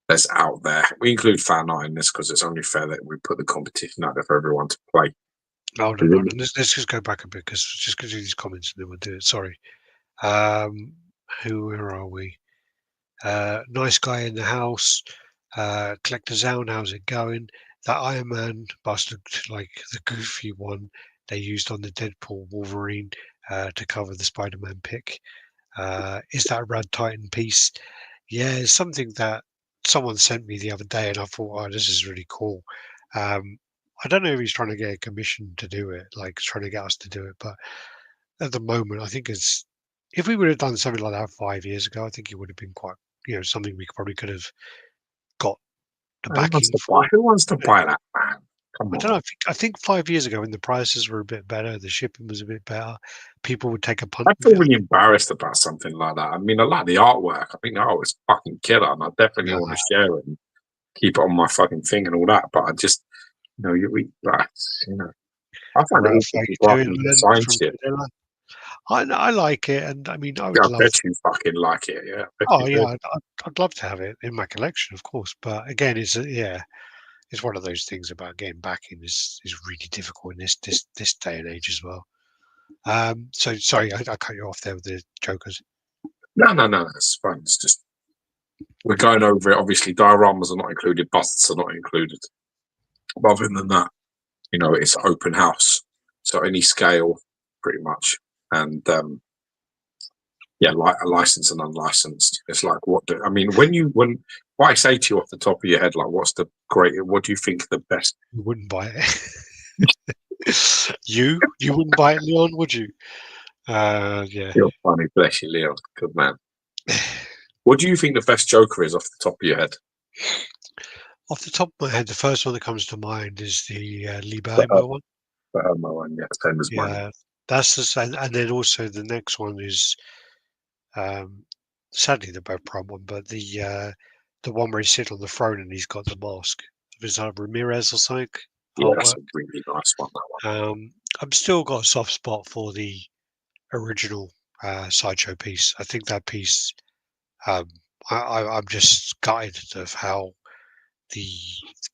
that's out there. We include fan art in this because it's only fair that we put the competition out there for everyone to play. Hold on. Let's just go back a bit because just go through these comments and then we'll do it. Sorry. Where are we? Nice guy in the house. Collector Zone, how's it going? That Iron Man bust looked like the goofy one they used on the Deadpool Wolverine to cover the Spider-Man pick. Is that a RaddTitan piece? Yeah, it's something that someone sent me the other day, and I thought, oh, this is really cool. I don't know if he's trying to get a commission to do it, like trying to get us to do it, but at the moment, I think it's if we would have done something like that 5 years ago, I think it would have been quite, something we probably could have got the Who wants backing to buy? for. Who wants to buy that, man? Come I don't on. know. I think 5 years ago, when the prices were a bit better, the shipping was a bit better, people would take a punt I with feel it. really embarrassed about something like that. I mean, I like the artwork. I think the art was fucking killer, and I definitely Yeah, want to share it and keep it on my fucking thing and all that. But I just, like, you know, I find it Ralph, how awful you to go up doing, and Len sign from shit. Manila? I like it, and I mean, I Yeah, would I love. bet you fucking like it. Yeah, I bet Oh you yeah, do. I'd love to have it in my collection, of course. But again, yeah, it's one of those things about getting backing is really difficult in this day and age as well. So sorry, I cut you off there with the jokers. No, it's fine. It's just we're going over it. Obviously, dioramas are not included. Busts are not included. But other than that, it's open house, so any scale, pretty much, and yeah, like a licensed and unlicensed. It's like I mean? When what I say to you off the top of your head, like, what do you think the best? You wouldn't buy it. You wouldn't buy it, Leon, would you? Yeah. You're funny, bless you, Leo. Good man. What do you think the best Joker is off the top of your head? Off the top of my head, the first one that comes to mind is the Lee The, uh, Barrymore one. my one, yeah, same as mine. Yeah, that's the same. And then also the next one is um, sadly they're both prime one, but the one where he's sitting on the throne and he's got the mask. Is that Ramirez or something? Yeah, that's Artwork. a really nice one. That one. I'm still got a soft spot for the original sideshow piece. I think that piece. Um, I'm just gutted of how the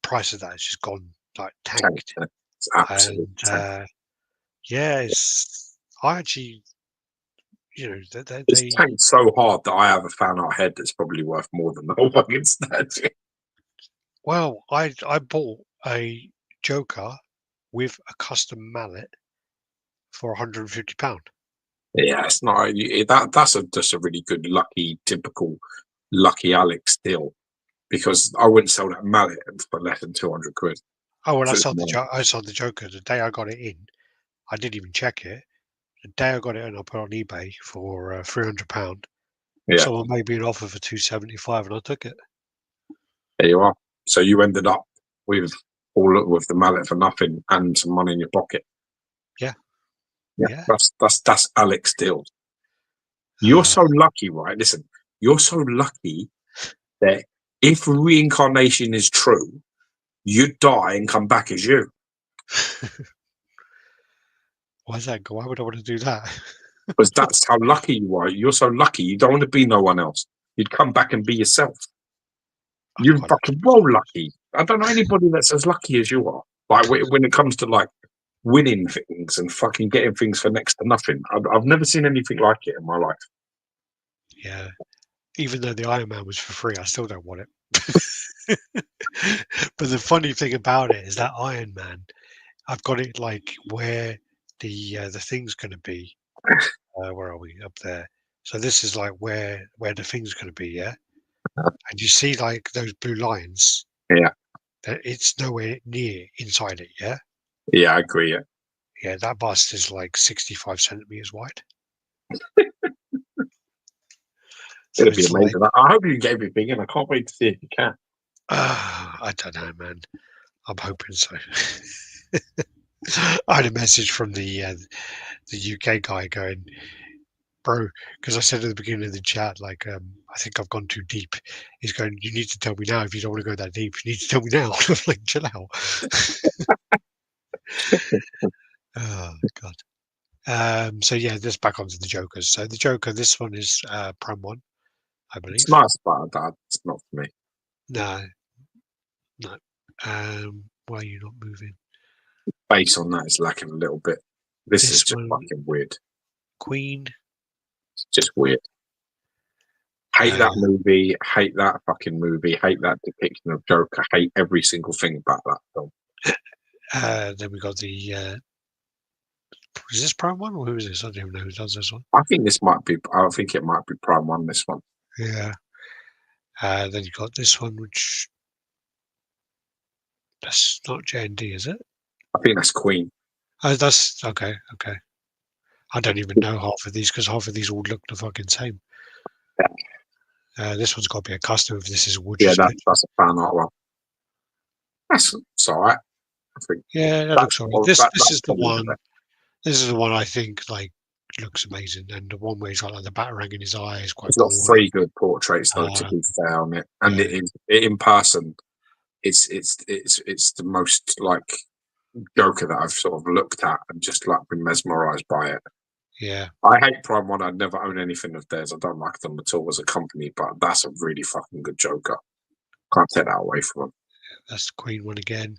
price of that has just gone like Tank, tanked. it's absolute And tank. yeah, I actually, It's tanked so hard that I have a fan art head that's probably worth more than the whole fucking statue. well, I bought a Joker with a custom mallet for £150. Yeah, it's not that's just a really good typical lucky Alex deal because I wouldn't sell that mallet for less than 200 quid. Oh well, So it's more, I sold the Joker the day I got it in. I didn't even check it. The day I got it in, I put it on eBay for £300. yeah, Someone made me an offer for 275, and I took it. there you are. So you ended up with with the mallet for nothing and some money in your pocket. Yeah, Yeah, yeah. that's Alex deal. You're Uh, so lucky, right? Listen, you're so lucky that if reincarnation is true, you die and come back as you. why is that? Why would I want to do that? Because that's how lucky you are. You're so lucky. You don't want to be no one else. You'd come back and be yourself. I'm You're quite fucking lucky. well lucky. I don't know anybody that's as lucky as you are. Like when it comes to like winning things and fucking getting things for next to nothing. I've never seen anything like it in my life. Yeah. Even though the Iron Man was for free, I still don't want it. But the funny thing about it is that Iron Man, I've got it like where the thing's going to be. Where are we? Up there. So this is like where the thing's going to be. Yeah. And you see like those blue lines. Yeah, That it's nowhere near inside it. Yeah. yeah, I agree. Yeah. Yeah. That bust is like 65 centimeters wide. So It'd be it's like, amazing. I hope you can get everything in. I can't wait to see if you can. I don't know, man. I'm hoping so. I had a message from the UK guy going, bro, because I said at the beginning of the chat, like, I think I've gone too deep. He's going, you need to tell me now if you don't want to go that deep. You need to tell me now. I'm like, chill out. Oh, God. So yeah, this back onto the Jokers. So the Joker, this one is Prime 1, I It's believe. nice, but it's not for me. No, no. Why are you not moving? Base on that is lacking a little bit. This is This just one, fucking weird. Queen. It's just weird. Hate Uh, that movie. Hate that fucking movie. Hate that depiction of Joker. Hate every single thing about that film. then we got the Is this Prime One or who is this? I don't even know who does this one. I think this might be. I think it might be Prime One. This one. Yeah. Then you got this one, which that's not J&D, is it? I think that's Queen. Oh, that's okay. Okay. I don't even know half of these because half of these all look the fucking same. This one's got to be a custom if this is a wood. Yeah, that's a fan art one. That's alright. I think. Yeah, that looks alright. This is the probably one. This is the one I think like looks amazing, and the one where he's got like the batarang in his eye is quite It's got cool. 3 good portraits though, to be fair on it, and Yeah. it in person, it's the most like Joker that I've sort of looked at and just like been mesmerised by it. Yeah. I hate Prime One. I'd never own anything of theirs. I don't like them at all as a company, but that's a really fucking good Joker. Can't take that away from them. That's the Queen one again.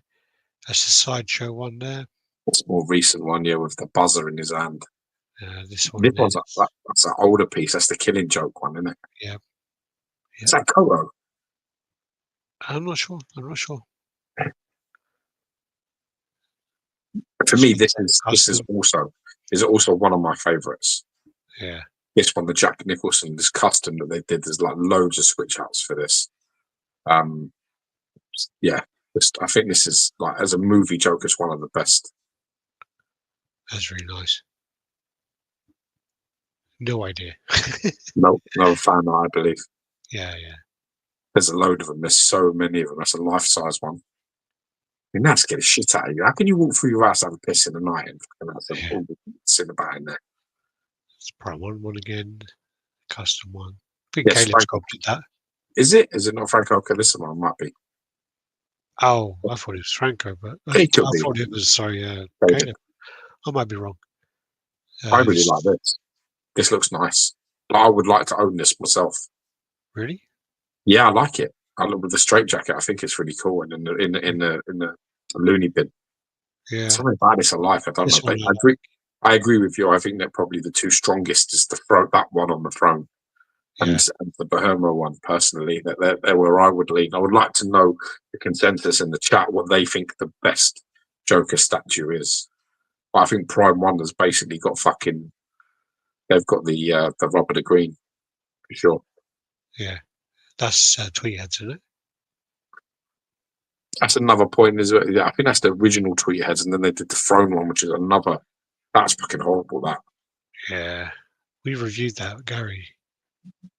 That's the Sideshow one there. It's a more recent one, yeah, with the buzzer in his hand. This one. This one's that's an older piece. That's the Killing Joke one, isn't it? Yeah. Is that Koro? I'm not sure. For me, this is also one of my favourites. Yeah. This one, the Jack Nicholson, this custom that they did. There's like loads of switch outs for this. Yeah, I think this is like as a movie Joker, it's one of the best. That's really nice. No idea. No fan art, I believe. Yeah. There's a load of them. There's so many of them. That's a life-size one. I mean, that's get a shit out of you. How can you walk through your house, have a piss in the night, and have all the sin about in there? It's probably one again. Custom one. I think Caleb sculpted that. Is it? Is it not Franco? Okay, this one might be. Oh, I thought it was Franco, but I thought it was Caleb. I might be wrong. I really like this. This looks nice. I would like to own this myself. Really? Yeah, I like it. I love with the straight jacket. I think it's really cool, and in the loony bin. Yeah. Something about this I like. I don't know. I agree with you. I think that probably the 2 strongest is that one on the throne, and the Bahama one. Personally, they're where I would lean. I would like to know the consensus in the chat what they think the best Joker statue is. I think Prime One has basically got fucking. They've got the Robert the Green for sure. Yeah, that's Tweet Heads, isn't it? That's another point. Is I think that's the original Tweet Heads, and then they did the Throne one, which is another. That's fucking horrible. That. Yeah, we reviewed that, Gary.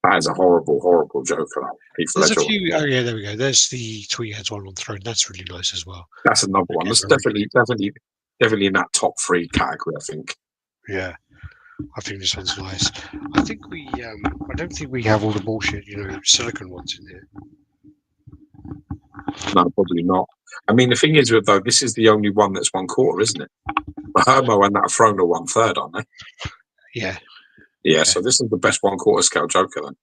That is a horrible, horrible Joker. There's a few. Oh yeah, there we go. There's the Tweet Heads one on Throne. That's really nice as well. That's another one. That's definitely in that top 3 category. I think. Yeah, I think this one's nice. I think I don't think we have all the bullshit, silicon ones in here. No, probably not. I mean, the thing is, though, this is the only one that's 1/4, isn't it? Hermo and that Throne are 1/3, aren't they? Yeah. Yeah. So this is the best 1/4 scale Joker then.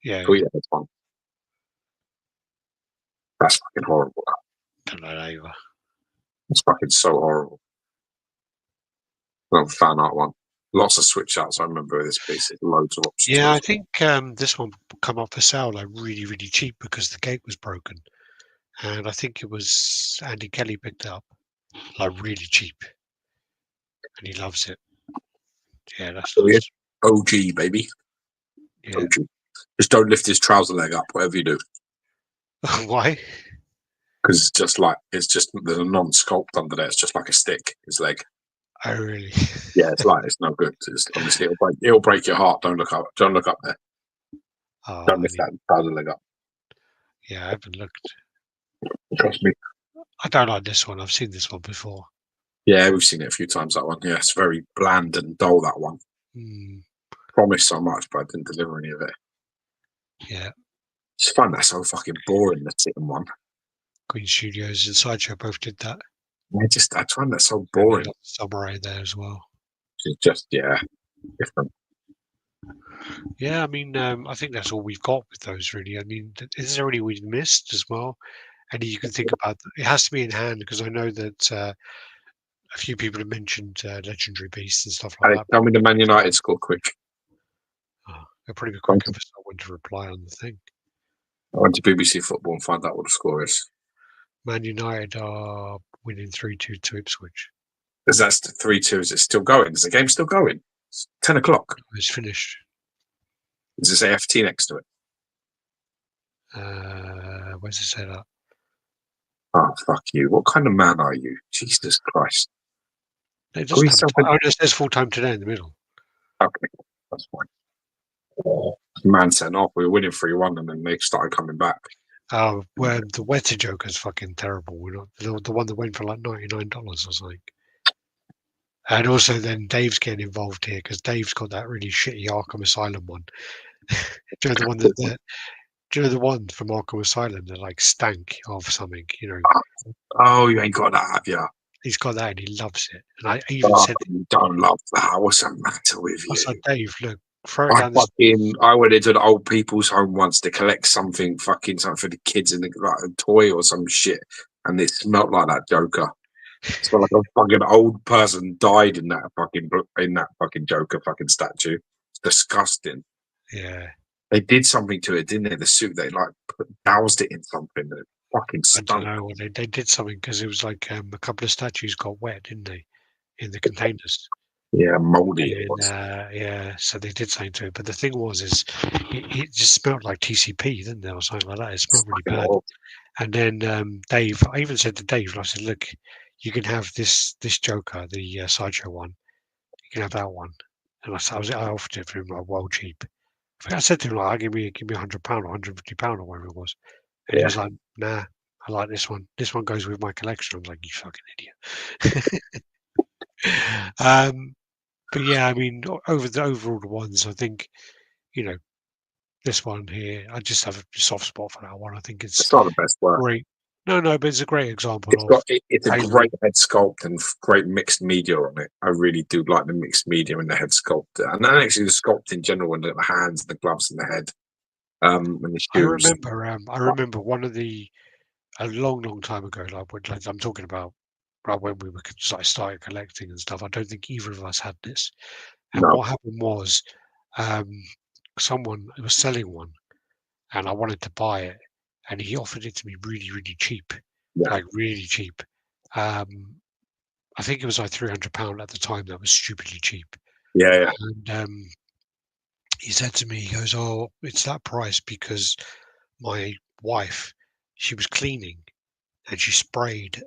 Yeah. That's one. That's fucking horrible. Don't know that either. It's fucking so horrible. Well, fan art one. Lots of switch outs. I remember this piece. Loads of options. Yeah, I think this one come up for sale like really, really cheap because the gate was broken, and I think it was Andy Kelly picked it up like really cheap, and he loves it. Yeah, that's nice. OG baby. Yeah. OG. Just don't lift his trouser leg up, whatever you do. Why? Because it's just there's a non-sculpt under there. It's just like a stick. His leg. Oh really? Yeah, it's no good. Honestly, it'll break your heart. Don't look up. Don't look up there. Oh, don't lift that trouser leg up. Yeah, I haven't looked. Trust me. I don't like this one. I've seen this one before. Yeah, we've seen it a few times. That one. Yeah, it's very bland and dull. That one. Promised so much, but I didn't deliver any of it. Yeah. It's fun. That's so fucking boring. The second one. Queen Studios and Sideshow both did that. I find that so boring. Samurai there as well. It's just different. Yeah, I mean, I think that's all we've got with those, really. I mean, is there any we've missed as well? Any you can think about? It has to be in hand because I know that a few people have mentioned legendary beasts and stuff like that. Tell me the Man United score quick. It'll probably be quicker for someone to reply on the thing. I went to BBC Football and find out what the score is. Man United are winning 3-2 to Ipswich. Because that's the 3-2. Is it still going? Is the game still going? It's 10 o'clock. It's finished. Does it say FT next to it? Where's it set up? Oh, fuck you. What kind of man are you? Jesus Christ. It doesn't have oh, it says full time today in the middle. Okay, that's fine. Man sent off. We were winning 3-1 and then they started coming back. Where the Wetter Joker's fucking terrible. We're not the one that went for like $99 or something. And also then Dave's getting involved here because Dave's got that really shitty Arkham Asylum one. Do you know the one do you know the one from Arkham Asylum that like stank of something, you know? Oh, you ain't got that, have you? He's got that and he loves it. And I even said, you don't love that. What's the matter with you? I said, Dave, look, throw it down the I went into the old people's home once to collect something for the kids in like a toy or some shit, and it smelled like that Joker. It smelled like a fucking old person died in that fucking Joker fucking statue. It's disgusting. Yeah. They did something to it, didn't they? The suit, they like doused it in something that fucking stunk. I don't know. They did something because it was like a couple of statues got wet, didn't they, in the containers? Yeah, moldy. And, yeah, so they did something to it. But the thing was, it just smelled like TCP, didn't it, or something like that? It smelled really bad. And then Dave, I even said to Dave, I said, look, you can have this Joker, the sideshow one. You can have that one. And I offered it for him like well cheap. I said to him like, give me £100 or £150 or whatever it was. And he was like, nah, I like this one. This one goes with my collection. I was like, you fucking idiot. But yeah, I mean, overall the ones, I think, you know, this one here, I just have a soft spot for that one. I think it's not the best work. Great. No, but it's a great example it's a great head sculpt and great mixed media on it. I really do like the mixed media in the head sculpt, and then actually the sculpt in general, and the hands, and the gloves, and the head, and the shoes. I remember one of a long time ago, like I'm talking about, right when we were started collecting and stuff. I don't think either of us had this. And what happened was, someone was selling one, and I wanted to buy it, and he offered it to me really, really cheap, like really cheap. I think it was like £300 at the time. That was stupidly cheap. Yeah. And he said to me, he goes, "Oh, it's that price because my wife, she was cleaning and she sprayed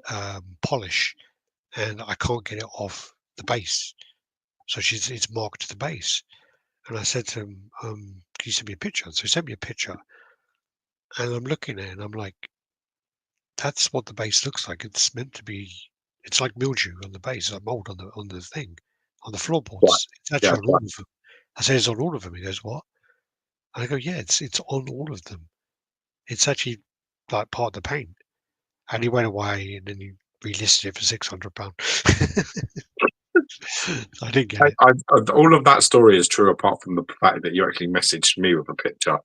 polish, and I can't get it off the base, so it's marked to the base." And I said to him, "Can you send me a picture?" So he sent me a picture, and I'm looking at it, and I'm like, "That's what the base looks like. It's meant to be. It's like mildew on the base, like mold on the thing, on the floorboards. It's actually on all of them." I said, "It's on all of them." He goes, "What?" And I go, "Yeah, it's on all of them. It's actually like part of the paint." And he went away, and then he relisted it for £600. I didn't get it. All of that story is true, apart from the fact that you actually messaged me with a picture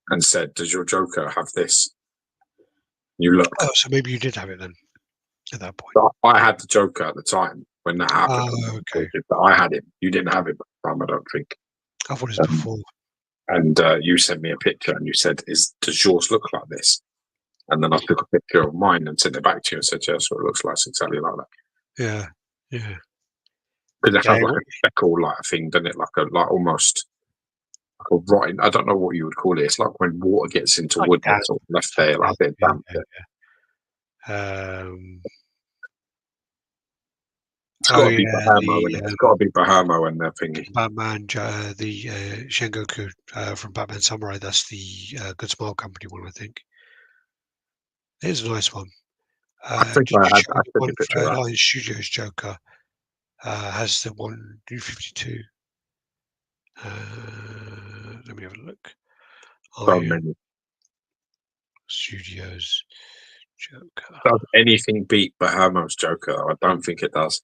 and said, "Does your Joker have this?" You look. Oh, so maybe you did have it then at that point. I had the Joker at the time when that happened. Oh, okay. I had him. You didn't have him at the time, I don't think. I thought it was before. And you sent me a picture and you said, "Does yours look like this?" And then I took a picture of mine and sent it back to you and said, "Yeah, so it looks like it's exactly like that." Yeah. Because it has like a speckle like thing, doesn't it? Like almost like a rotten. I don't know what you would call it. It's like when water gets into wood and sort of left there, like a bit damp. It's got to be Bahama. It's got to be Bahama when they're thinking. Batman, the Shengoku from Batman Samurai. That's the Good Smile Company one, I think. It's a nice one. I think I had one for Lion Studios Joker has the 152. Let me have a look. So many. Studios Joker. Does anything beat Bahama's Joker? I don't think it does.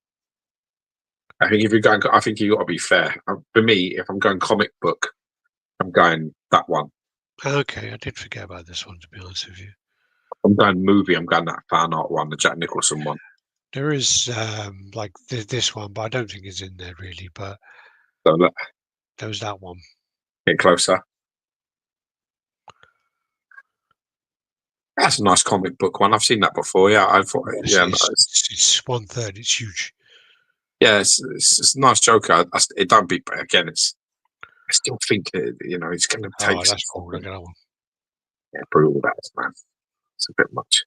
I think if you're going, I think you got to be fair. For me, if I'm going comic book, I'm going that one. Okay, I did forget about this one, to be honest with you. I'm going movie. I'm going that fan art one, the Jack Nicholson one. There is like this one, but I don't think it's in there really. But so look, there was that one. Get closer. That's a nice comic book one. I've seen that before. Yeah, I thought. Yeah, it's 1/3. It's huge. Yeah, it's a nice Joker. It don't be, but again, I still think it's going to take Oh, some that's cool. Look fucking at that one. brutal that man. It's a bit much.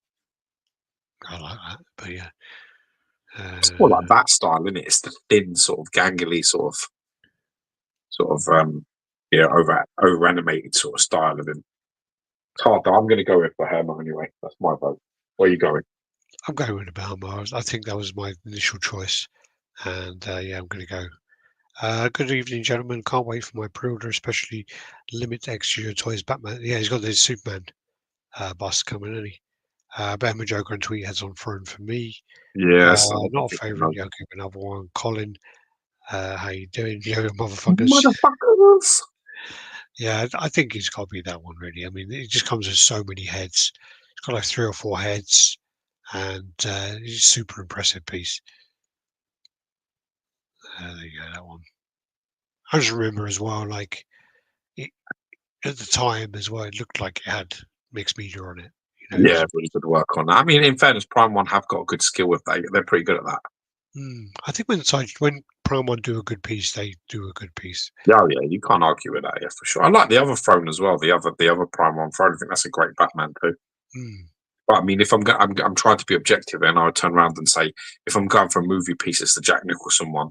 I like that. But yeah, It's more like uh, that style, isn't it? It's the thin, sort of gangly, over animated sort of style of him. It's hard though. I'm going to go with Hermo anyway. That's my vote. Where are you going? I'm going with the Balmar. I think that was my initial choice, and yeah, I'm going to go. Good evening, gentlemen. Can't wait for my pre-order, especially limit extra toys Batman. Yeah, he's got the Superman bust coming, isn't he? Batman Joker and Tweet Heads on throne for me. Yeah, so Not a favourite. Yeah, I'll give another one. Colin, how you doing, you motherfuckers? motherfuckers. Yeah, I think it's got to be that one, really. I mean, it just comes with so many heads. It's got like 3 or 4 heads, and it's a super impressive piece. There you go, that one. I just remember as well, like it, at the time as well, it looked like it had mixed media on it. Yeah, really good work on that. I mean, in fairness, Prime One have got a good skill with that. They're pretty good at that. I think when Prime One do a good piece, they do a good piece. Yeah, yeah, you can't argue with that. Yeah, for sure. I like the other throne as well. The other Prime One throne. I think that's a great Batman too. Mm, But I mean, if I'm trying to be objective, and I would turn around and say, if I'm going for a movie piece, it's the Jack Nicholson one,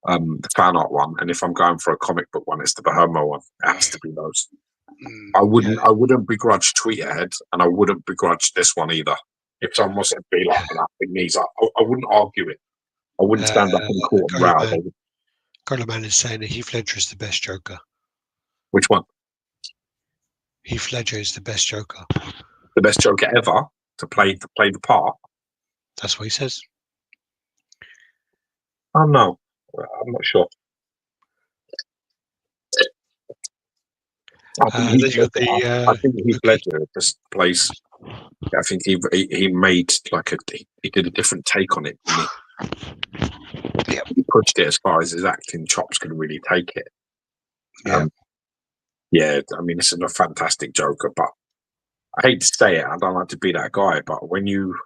the fan art one, and if I'm going for a comic book one, it's the Bahama one. It has to be those. I yeah, wouldn't I wouldn't begrudge Tweeterhead, and I wouldn't begrudge this one either. If someone was to be like that, it needs. I wouldn't argue it. I wouldn't uh, stand up in court and row. Gola Man is saying that Heath Ledger is the best Joker. Which one? Heath Ledger is the best Joker. The best Joker ever to play the part? That's what he says. Oh no, I'm not sure. I think Then you got I think Heath Loki. Ledger just plays. I think he made he did a different take on it, and Yeah, he pushed it as far as his acting chops could really take it. yeah, Um, yeah, I mean, this is a fantastic Joker, but I hate to say it, I don't like to be that guy, but when you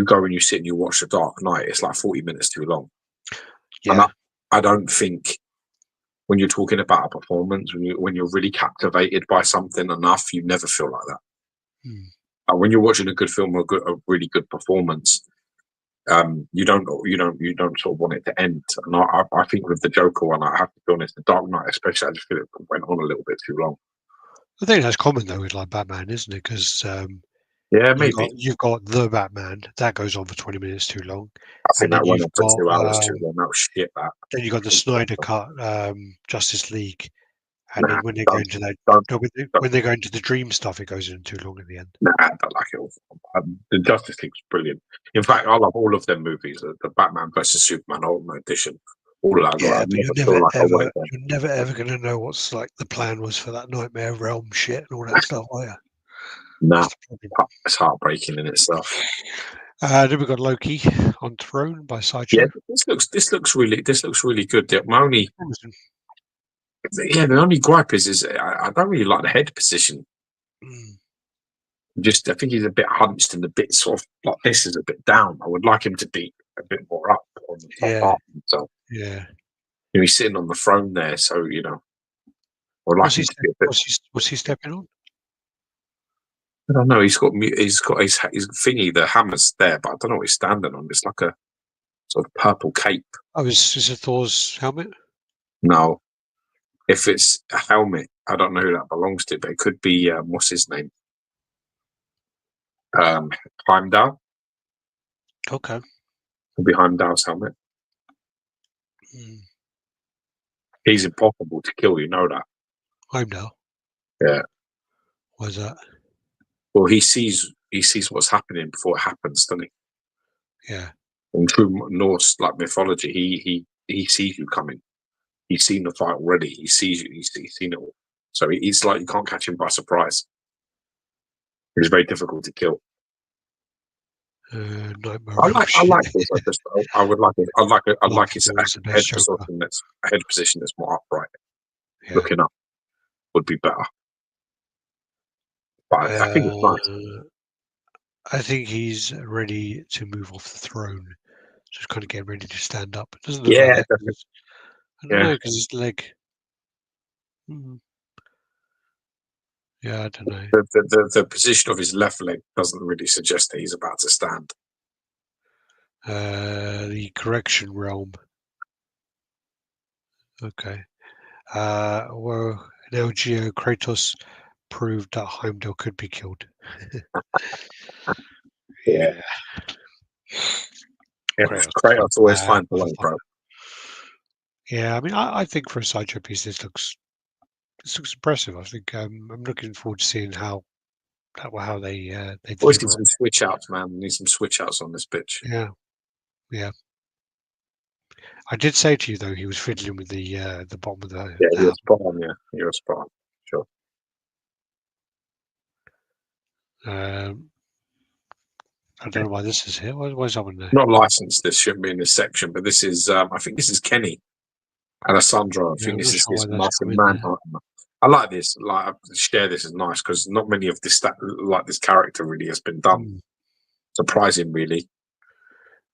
go and you sit and you watch The Dark Knight, it's like 40 minutes too long. And yeah. I don't think when you're talking about a performance, when you're really captivated by something enough, you never feel like that. Hmm. When you're watching a good film or a really good performance, you don't sort of want it to end. And I think with the Joker one, I have to be honest, The Dark Knight especially, I just feel it went on a little bit too long. I think that's common though with like Batman, isn't it? Because Yeah, you got maybe. you've got the Batman that goes on for 20 minutes too long, I and think that went on for 2 hours too long. That was shit. That. then you got the Snyder cut Justice League, and Nah, then when they go don't, into that don't, no, don't, when they go into the dream stuff, it goes in too long at the end. nah, I don't like it all. The Justice League's brilliant. In fact, I love all of them movies. The Batman versus Superman Ultimate Edition. All of that. I Yeah, but never feel like I wanted them. you're never ever gonna know what's like the plan was for that Nightmare Realm shit and all that stuff, are you? Nah, That's the problem. it's heartbreaking in itself. Then we've got Loki on Throne by Yeah, Sideshow. this looks really good. My only Promising. yeah, the only gripe is I don't really like the head position. Mm, Just I think he's a bit hunched and a bit sort of like this is a bit down. I would like him to be a bit more up on the top yeah, part. So yeah. he's sitting on the throne there, so I would like him to be a bit. What's he stepping on? I don't know. He's got his thingy, the hammer's there, but I don't know what he's standing on. It's like a sort of purple cape. Oh, is it Thor's helmet? No, if it's a helmet, I don't know who that belongs to, but it could be what's his name? Um, Heimdall. Okay. Could be Heimdall's helmet. Mm. He's impossible to kill. You know that. Heimdall. Yeah. Why's that? Well, he sees what's happening before it happens, doesn't he? Yeah. In true Norse like mythology, he sees you coming. He's seen the fight already. He sees you. He's seen it all. So it's like you can't catch him by surprise. It's very difficult to kill. Nightmare I Realm like I shit. like this. I would like it. I'd like Loki his was the head best Joker. position that's more upright. Yeah. Looking up would be better. But I think it's nice. I think he's ready to move off the throne just kind of getting ready to stand up. It doesn't look like Yeah, that. definitely. I don't Yeah. know, because his leg. Yeah, I don't know. The position of his left leg doesn't really suggest that he's about to stand. The correction realm. Okay. Well, now Geo Kratos proved that Heimdall could be killed. Yeah. Yeah. Yeah, Kratos always finds a way, bro. Yeah, I mean, I think for a sideshow piece, this looks impressive. I think I'm looking forward to seeing how they Always need deliver some on switch outs, man. We need some switch outs on this bitch. it. Yeah, yeah. I did say to you though, he was fiddling with the bottom of the Yeah, you're helmet. spot on. Yeah, you're spot on. Sure. I don't know why this is here. Why's that one there? Not licensed. This shouldn't be in this section, but this is. I think this is Kenny Alessandro. I Yeah, think I'm this not is sure his why that's Martin come in there. Manhunter. I like this. Like, I share this is nice because not many of this like this character really has been done. Mm. Surprising, really.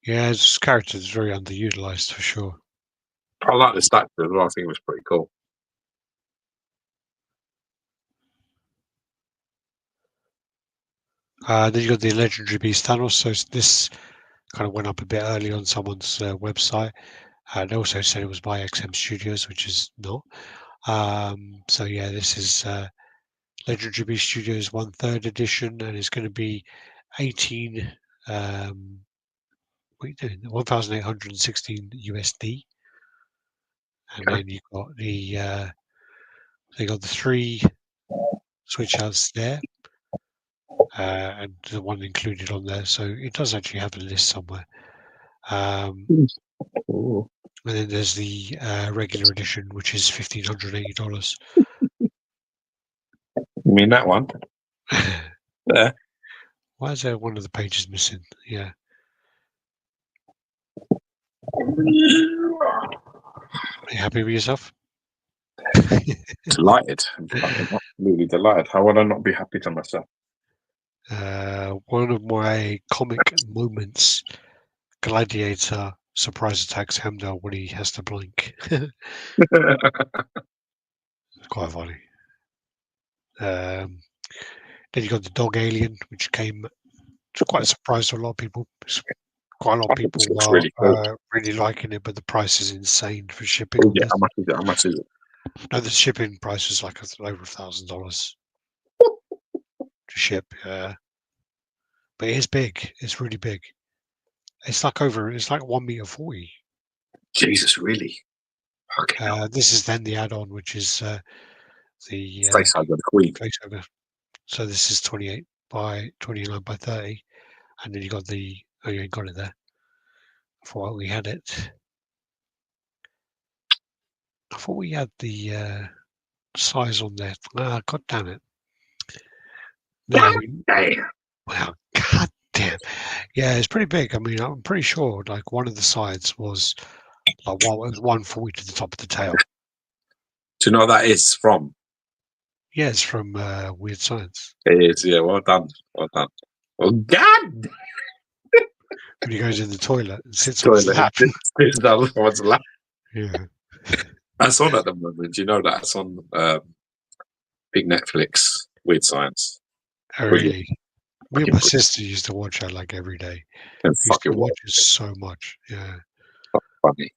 Yeah, his character is very underutilized for sure. I like the statue as well. I think it was pretty cool. Then you got the legendary beast Thanos. So this kind of went up a bit early on someone's website. They also said it was by XM Studios, which is not. So yeah, this is Legendary Beast Studios 1/3 edition, and it's going to be 18. What are you doing? 1,816 USD, and Okay. then you've got the 3 switch outs there, and the one included on there. So it does actually have a list somewhere. Ooh. And then there's the regular edition, which is $1,580. You mean that one? Yeah. Why is there one of the pages missing? Yeah. Are you happy with yourself? Delighted. I'm absolutely delighted. How would I not be happy to myself? One of my comic moments, Gladiator surprise attacks Heimdall when he has to blink. It's quite funny. Then you got the dog alien, which came to quite a surprise to a lot of people. Quite a lot I of think people this looks are really cool. really liking it, but the price is insane for shipping Oh on yeah, this. how much is it? How much is it? No, the shipping price is like over $1,000 to ship. But it is big. It's really big. It's like 1.40 meters. Jesus, really? Okay. This is then the add-on, which is the Face hugger, the Queen. faceover. So this is 28 by 29 by 30, and then you got the you got it there. I thought we had it. I thought we had the size on there. Ah, god damn it! There we. Damn. Wow, god damn. Yeah, it's pretty big. I mean, I'm pretty sure like one of the sides was like it was 140 to the top of the tail. Do you know what that is from? Yeah, it's from Weird Science. It is, yeah. Well done. Well done. Oh, God! When he goes in the toilet and sits on his Toilet. lap. This is that one's lap. Yeah. That's on at the moment. Do you know that? It's on big Netflix, Weird Science. Oh, Brilliant. really? Me and my sister used to watch that like every day. And We used to fucking watch it so much. Yeah. funny.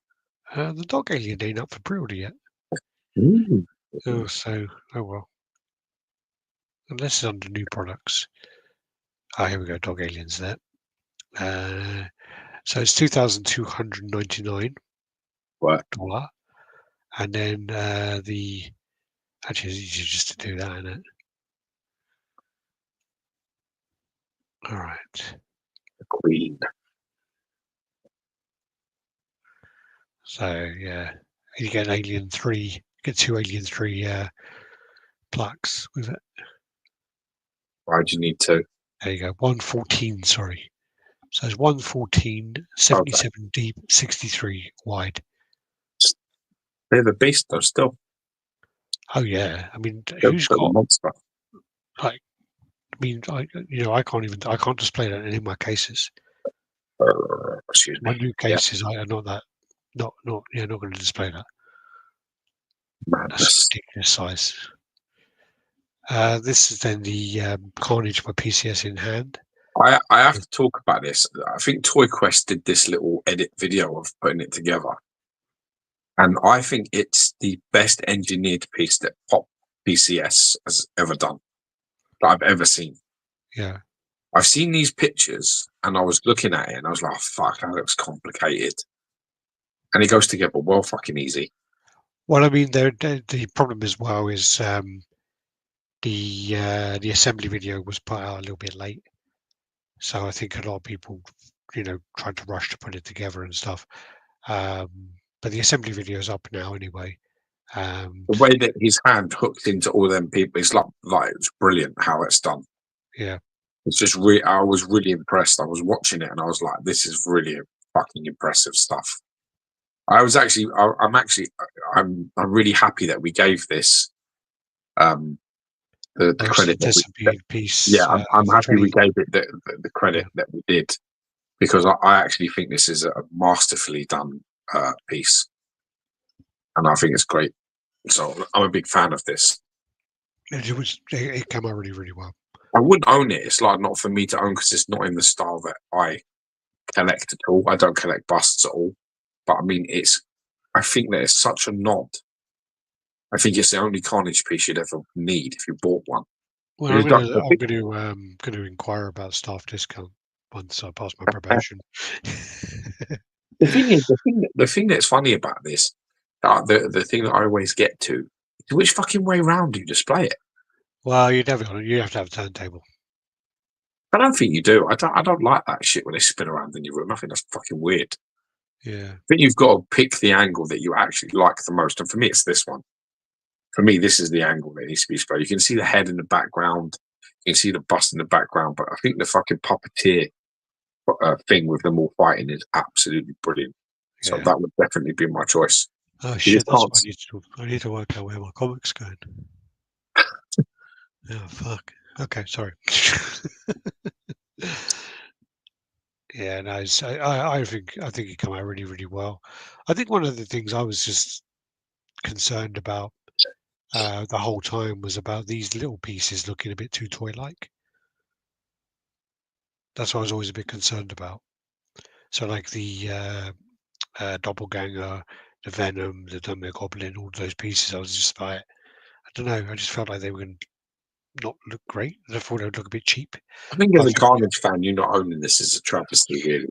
The dog alien ain't up for pre-order yet. Mm. Oh, so oh well. Unless it's under new products. Ah, here we go. Dog aliens there. So it's $2,299, What? and then the actually it's easier just to do that, isn't it? All right. The Queen. So yeah, you get Alien 3. Get 2 Alien 3 plaques with it. Why'd you need to? There you go. 114. Sorry. So it's 114, 77 deep, 63 wide. They're the beast, though, still. Oh yeah. I mean, They're who's the got monster. like? I mean, I can't display that in any of my cases. Excuse My me. new Yeah, cases are not that, not going to display that. That's a madness. ridiculous size. This is then the Carnage by PCS in hand. I have to talk about this. I think Toy Quest did this little edit video of putting it together, and I think it's the best engineered piece that Pop PCS has ever done, that I've ever seen. Yeah. I've seen these pictures, and I was looking at it, and I was like, oh, "Fuck, that looks complicated," and it goes together well, fucking easy. Well, I mean, the problem as well is the assembly video was put out a little bit late, so I think a lot of people, tried to rush to put it together and stuff. But the assembly video is up now anyway. The way that his hand hooked into all them people, it's like it's brilliant how it's done. Yeah. It's just I was really impressed. I was watching it and I was like, this is really fucking impressive stuff. I was actually, I'm really happy that we gave this um the Most credit that we, anticipated piece yeah, I'm for happy we 20. gave it the Yeah. credit that we did, because I actually think this is a masterfully done piece, and I think it's great. So I'm a big fan of this. It came out really, really well. I wouldn't own it. It's like not for me to own because it's not in the style that I collect at all. I don't collect busts at all. But I mean, I think that it's such a nod. I think it's the only Carnage piece you'd ever need if you bought one. Well, Because going to inquire about staff discount once I pass my probation. the thing is, the thing that's funny about this, the thing that I always get to, is which fucking way round do you display it? Well, you have to have a turntable. I don't think you do. I don't like that shit when they spin around in your room. I think that's fucking weird. Yeah. I think you've got to pick the angle that you actually like the most. And for me, it's this one. For me, this is the angle that needs to be displayed. You can see the head in the background. You can see the bust in the background. But I think the fucking puppeteer thing with them all fighting is absolutely brilliant. So Yeah. that would definitely be my choice. Oh You shit! just That's can't. what I need to do. I need to work out where my comics going. Oh fuck. Okay, sorry. Yeah, no, I think it came out really, really well. I think one of the things I was just concerned about the whole time was about these little pieces looking a bit too toy-like. That's what I was always a bit concerned about. So, like the doppelganger, the venom, the Goblin, all those pieces, I was just like, I don't know. I just felt like they were going to not look great. I thought they would look a bit cheap. I think But as I a think, Carnage fan, you not owning this is a travesty, really.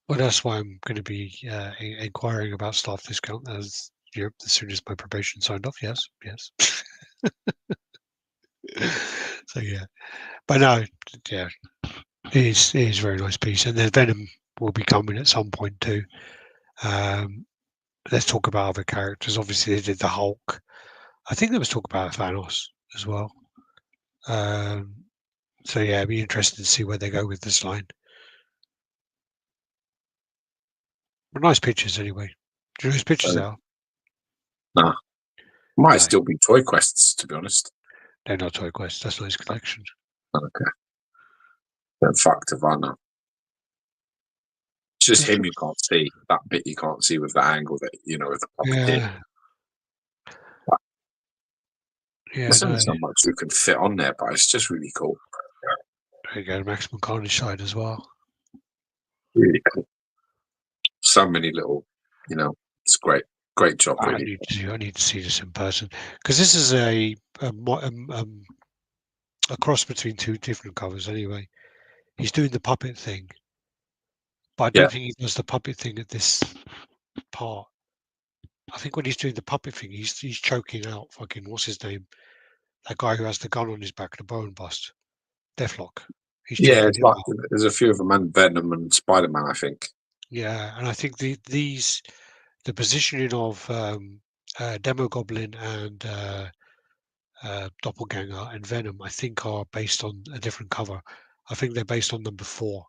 well, that's why I'm going to be inquiring about staff discount as as soon as my probation signed off. Yes, yes. So yeah, but no, yeah, it is a very nice piece, and the Venom will be coming at some point too. Um, let's talk about other characters. Obviously, they did the Hulk. I think there was talk about Thanos as well. Um, so yeah, it'd be interesting to see where they go with this line. But nice pictures anyway. Do you know whose pictures So, they are? nah, might No, still be Toy Quests, to be honest. they're not Toy Quest. That's not his collection. Okay, then fuck Tivana. It's just him you can't see. That bit you can't see with the angle that with the puppeteer. Yeah, yeah, There's only no. so much you can fit on there, but it's just really cool. There you go, Maximum Carnage side as well. Really cool. So many little, it's great. Great job, I really. need to see this in person because this is a cross between two different covers. Anyway, he's doing the puppet thing, but I Yeah. don't think he does the puppet thing at this part. I think when he's doing the puppet thing, he's choking out fucking what's his name? That guy who has the gun on his back, the bone bust, Deathlock. He's Yeah, choking it's him like out. there's a few of them, and Venom and Spider Man, I think. Yeah, and I think the positioning of Demo Goblin and Doppelganger and Venom, I think, are based on a different cover. I think they're based on number 4,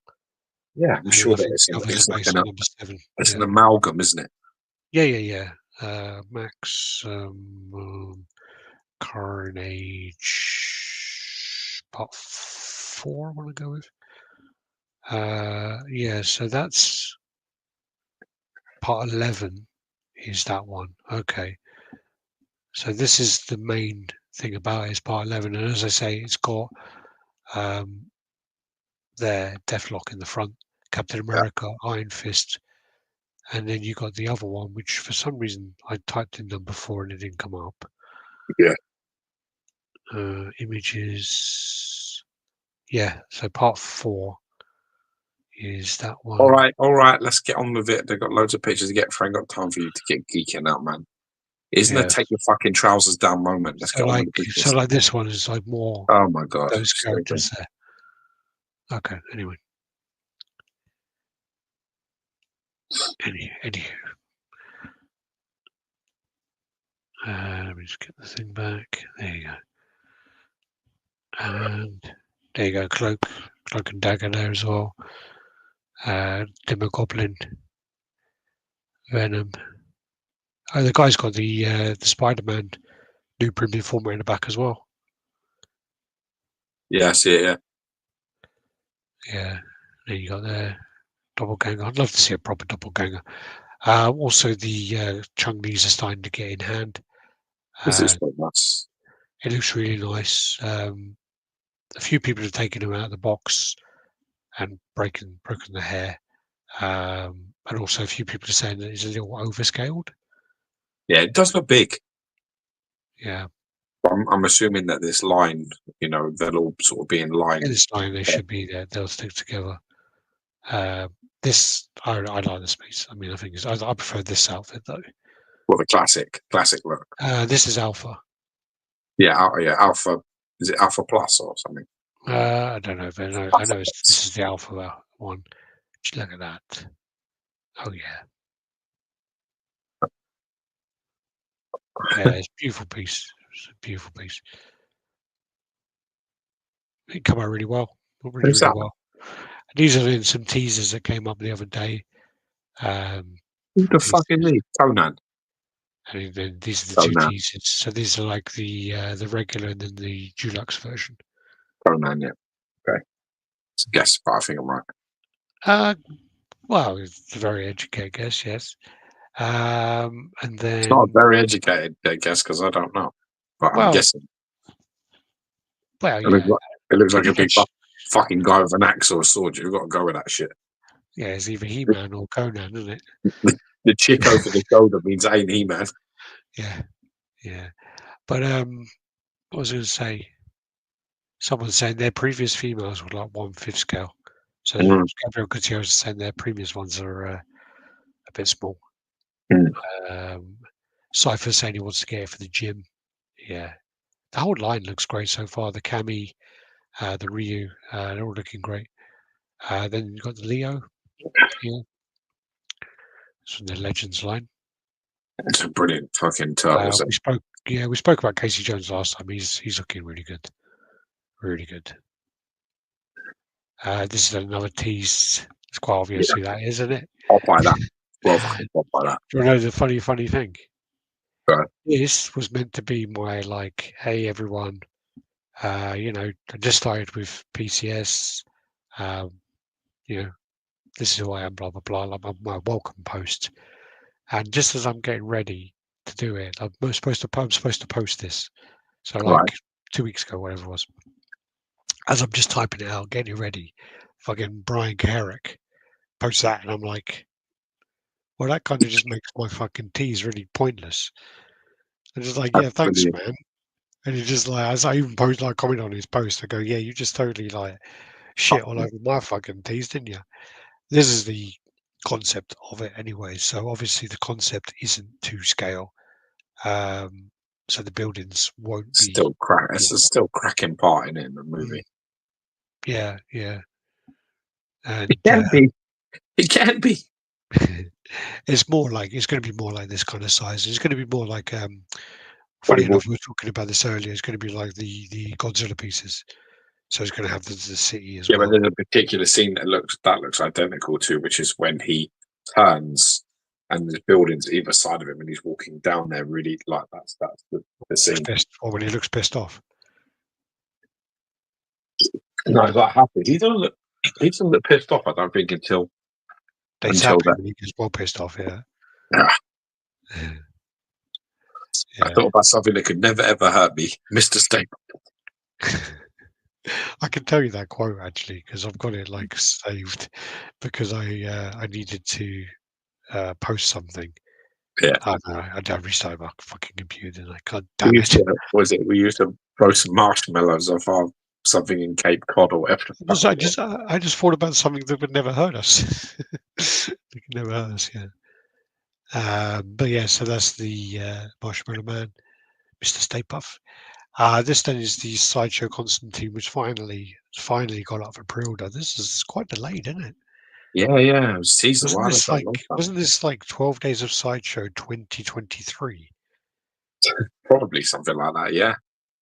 Yeah, I'm and then sure I that think the others are it's like based on number 7. it's an Yeah, amalgam, isn't it? yeah, yeah, yeah. Max Carnage Part 4. I want to go with. Yeah, so that's part 11 is that one. Okay. So this is the main thing about it, is part 11. And as I say, it's got their Deathlock in the front, Captain Yeah. America, Iron Fist, and then you got the other one, which for some reason I typed in number 4 and it didn't come up. Yeah. Images. Yeah, so part 4 is that one. All right, let's get on with it. They've got loads of pictures to get through. I ain't got time for you to get geeking out, man. Isn't Yeah. it take your fucking trousers down moment? Let's So get on like, with the pictures. this one is like more Oh my god. those Still characters there. Okay, anyway. Anywho. Let me just get the thing back. There you go. And there you go, cloak and dagger there as well. Demogoblin, Venom. Oh, the guy's got the Spider-Man new premium format in the back as well. Yeah, I see it, yeah. Yeah, there you got the doppelganger. I'd love to see a proper doppelganger. Also, the Chung-Lis are starting to get in hand. This is quite nice. It looks really nice. A few people have taken him out of the box and broken the hair. And also a few people are saying that it's a little overscaled. Yeah, it does look big. Yeah. I'm assuming that this line, they'll all sort of be in line. In this line, they should be there. They'll stick together. This, I like this piece. I mean, I think I prefer this outfit though. Well, the classic look. This is Alpha. Yeah, Alpha. Is it Alpha Plus or something? I don't know, but I know this is the Alpha one. Just look at that. Oh yeah. Yeah, it's a beautiful piece. It's a beautiful piece. It came out really well. Really, really well. And these are in some teasers that came up the other day. Who the fuck is he? Conan. And then these are the two teasers. So these are like the regular and then the deluxe version. Conan, yeah. Okay. It's a guess, but I think I'm right. Well, it's a very educated guess, yes. And then It's not a very educated guess because I don't know, but I'm guessing. Well, yeah. It looks like a big fucking guy with an axe or a sword. You've got to go with that shit. Yeah, it's either He-Man or Conan, isn't it? The chick over the shoulder means ain't He-Man. Yeah, yeah. But what was I going to say? Someone's saying their previous females were like 1/5 scale. So Gabriel Gutierrez is saying their previous ones are a bit small. Cypher's saying he wants to get it for the gym. Yeah. The whole line looks great so far. The Cammy, the Ryu, they're all looking great. Then you've got the Leo here. It's from the Legends line. It's a brilliant fucking turtle. We spoke about Casey Jones last time. He's looking really good. Really good. This is another tease. It's quite obvious who that is, isn't it? I'll buy that. Well, I'll buy that. Do you know the funny thing? Right. This was meant to be my like, hey everyone, I just started with PCS. This is who I am, blah blah blah. Like my welcome post. And just as I'm getting ready to do it, I'm supposed to post this. So like 2 weeks ago, whatever it was. As I'm just typing it out, getting it ready, fucking Brian Carrick posts that, and I'm like, well, that kind of just makes my fucking tease really pointless. And just like, yeah, thanks, man. And he just like, as I even post like comment on his post, I go, yeah, you just totally like shit all over my fucking tease, didn't you? This is the concept of it anyway. So obviously the concept isn't to scale. So the buildings won't be still crack. It's a still cracking part in it in the movie. Yeah. And it can be. It can be. It's going to be more like this kind of size. It's going to be more like funny enough, we were talking about this earlier. It's going to be like the Godzilla pieces. So it's going to have the city as well. Yeah, but there's a particular scene that looks identical to, which is when he turns and there's buildings either side of him, and he's walking down there. Really, like that's the scene. Or when he looks pissed off. No, he's like happy. He doesn't look. He's a bit pissed off. I don't think They until zap him that. and he gets well pissed off. Yeah, Yeah, I yeah. thought about something that could never ever hurt me, Mister Steak. I can tell you that quote actually because I've got it like saved because I needed to post something. Yeah, Oh no, I restarted my fucking computer and I can't. we Damn used it! to. Was it? We used to throw some marshmallows off our something in Cape Cod or whatever the fuck it was. I just thought about something that would never hurt us. It could never hurt us. Yeah. But yeah, so that's the Marshmallow Man, Mr. Stay Puft. This then is the Sideshow Constantine, which finally got up for pre-order. This is quite delayed, isn't it? Yeah, yeah. It was teased a Wasn't while this ago, a long like time. wasn't this like 12 Days of Sideshow 2023 Probably something like that. Yeah,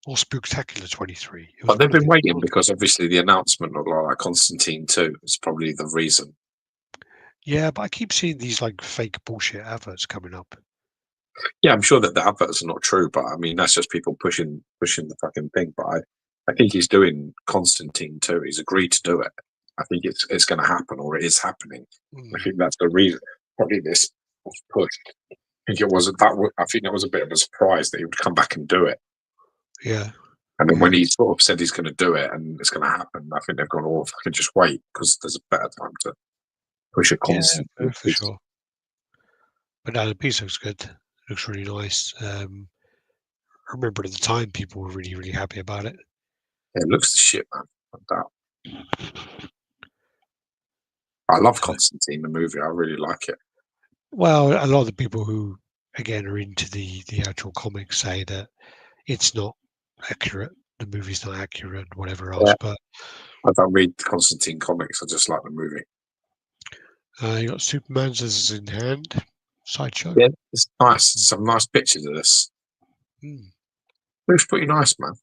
or Spooktacular 23? It was but they've one of been the waiting because obviously the announcement of like Constantine 2 is probably the reason. Yeah, but I keep seeing these like fake bullshit adverts coming up. Yeah, I'm sure that the adverts are not true, but I mean that's just people pushing the fucking thing. But I think he's doing Constantine too. He's agreed to do it. I think it's going to happen, or it is happening. I Mm, think that's the reason. Probably this was pushed. I think it wasn't that. I think that was a bit of a surprise that he would come back and do it. yeah, And then yeah, when he sort of said he's going to do it and it's going to happen, I think they've gone, "Oh, if I can just wait, because there's a better time to push a yeah, Constantine." for sure. But no, the piece looks good. Looks really nice. I remember at the time people were really, really happy about it. Yeah, it looks the shit, man. No doubt. I love Constantine, the movie. I really like it. Well, a lot of the people who, again, are into the actual comics say that it's not accurate. The movie's not accurate, whatever else. Yeah. But I don't read Constantine comics. I just like the movie. you got Superman's as in hand, Sideshow. Yeah, it's nice. There's some nice pictures of this. Mm. Looks pretty nice, man.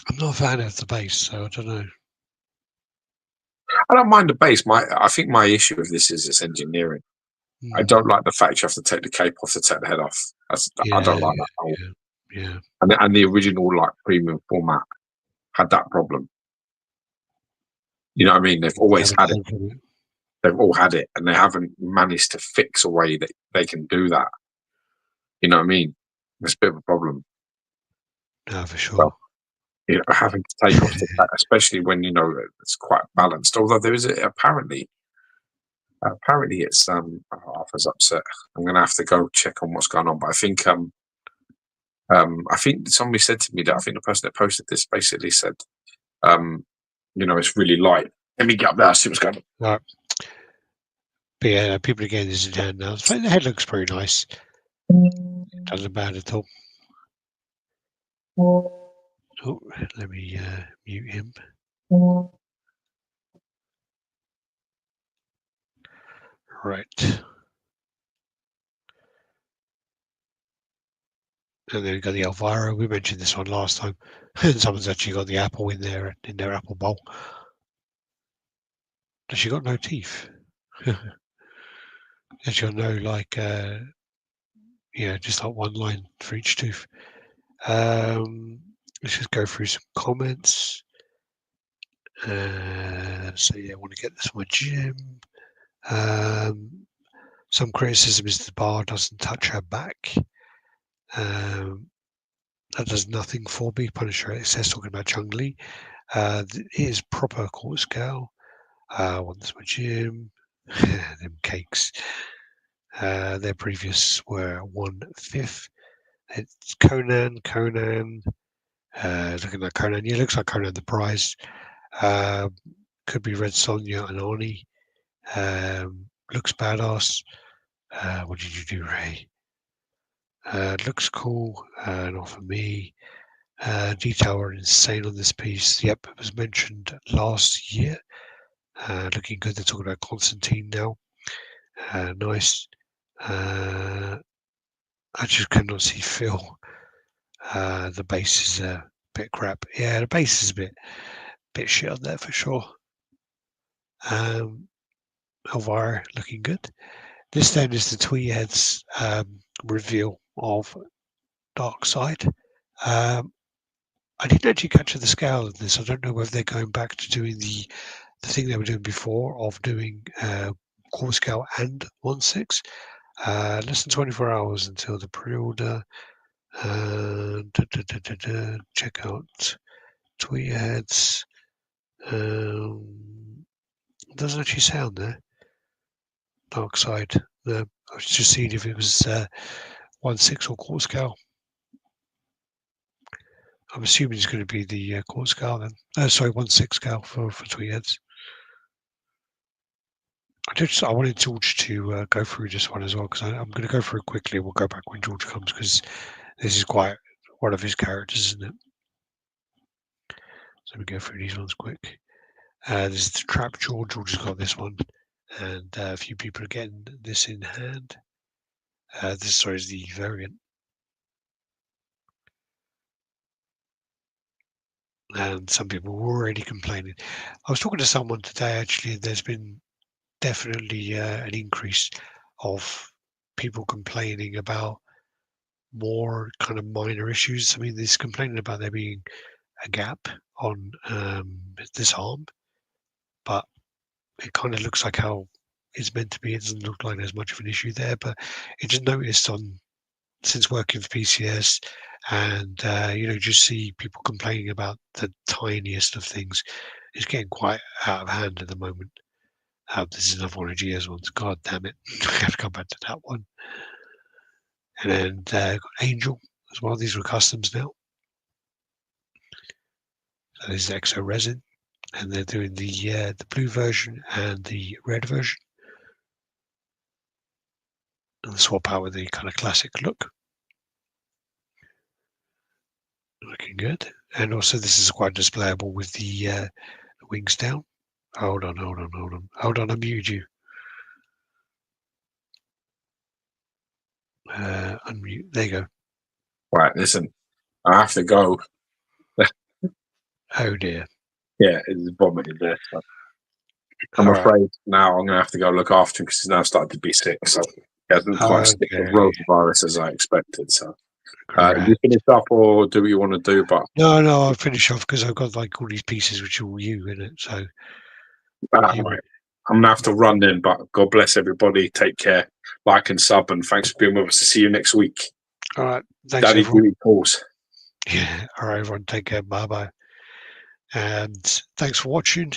I'm not a fan of the base, so I don't know. I don't mind the base. I think my issue with this is its engineering. I Mm. don't like the fact you have to take the cape off to take the head off. I Yeah, don't like that whole. yeah, yeah. And the original like premium format had that problem. You know what I mean? They've You always haven't had it. heard from it. They've all had it, and they haven't managed to fix a way that they can do that. You know what I mean? It's a bit of a problem. No, for So, sure. having to take off the cap, especially when you know it's quite balanced. Although there is apparently it's Arthur's upset. I'm gonna have to go check on what's going on. But I think somebody said to me that I think the person that posted this basically said, um, it's really light. Let me get up there, see what's going on. Right. But yeah, people again this in hand now. The head looks pretty nice. Doesn't look bad at all. Oh, let me mute him. Right. And then we've got the Elvira. We mentioned this one last time. And someone's actually got the apple in their apple bowl. Has she got no teeth? Has she got no like just like one line for each tooth? Let's just go through some comments. So yeah, I want to get this one Jim. Some criticism is the bar doesn't touch her back. That does nothing for me. Punisher SS talking about Chung Li. It is proper court scale. I want this one Jim. Them cakes. Their previous were 1/5. It's Conan. Looking at Conan. Yeah, looks like Conan the Prize. Could be Red Sonja and Oni. Looks badass. What did you do, Ray? Looks cool. Not for me. Detail are insane on this piece. Yep, it was mentioned last year. Looking good. They're talking about Constantine now. Nice. I just cannot see Phil. The base is a bit crap. Yeah, the base is a bit shit on there for sure. Elvira looking good. This then is the Tweeheads reveal of Darkseid. I didn't actually capture the scale of this. I don't know whether they're going back to doing the the thing they were doing before of doing quarter scale and 1/6. Less than 24 hours until the pre-order. Check out tweet heads. Doesn't actually say on there. Dark side. I was just seeing if it was 1/6 or quarter scale. I'm assuming it's going to be the quarter scale then. Sorry, 1/6 scale for tweet heads. I wanted George to go through this one as well, because I'm going to go through it quickly. We'll go back when George comes, because this is quite one of his characters, isn't it? So we go through these ones quick. This is the Trap Jaw. George has got this one, and a few people are getting this in hand. This is the variant. And some people were already complaining. I was talking to someone today, actually, and there's been definitely an increase of people complaining about more kind of minor issues. I mean, there's complaining about there being a gap on this arm, but it kind of looks like how it's meant to be. It doesn't look like there's much of an issue there, but it just noticed since working for PCS, and just see people complaining about the tiniest of things. It's getting quite out of hand at the moment. This is another one of Gia's ones. God damn it. I have to come back to that one. And then got Angel as well. These were customs now. So this is Exo Resin. And they're doing the blue version and the red version. And swap out with the kind of classic look. Looking good. And also this is quite displayable with the wings down. Hold on, I muted you. Unmute. There you go. Right, listen, I have to go. Oh dear. Yeah, it's vomited there. So. I'm afraid now I'm going to have to go look after him because he's now started to be sick. So he hasn't quite sick of rotavirus as I expected. So you finish up or do what you want to do? But no, I'll finish off because I've got like all these pieces which are all you in it. So right. I'm going to have to run then, but God bless everybody. Take care, like and sub, and thanks for being with us. To see you next week. All right. Thanks, Daddy everyone. Pause. Yeah. All right, everyone. Take care. Bye-bye. And thanks for watching.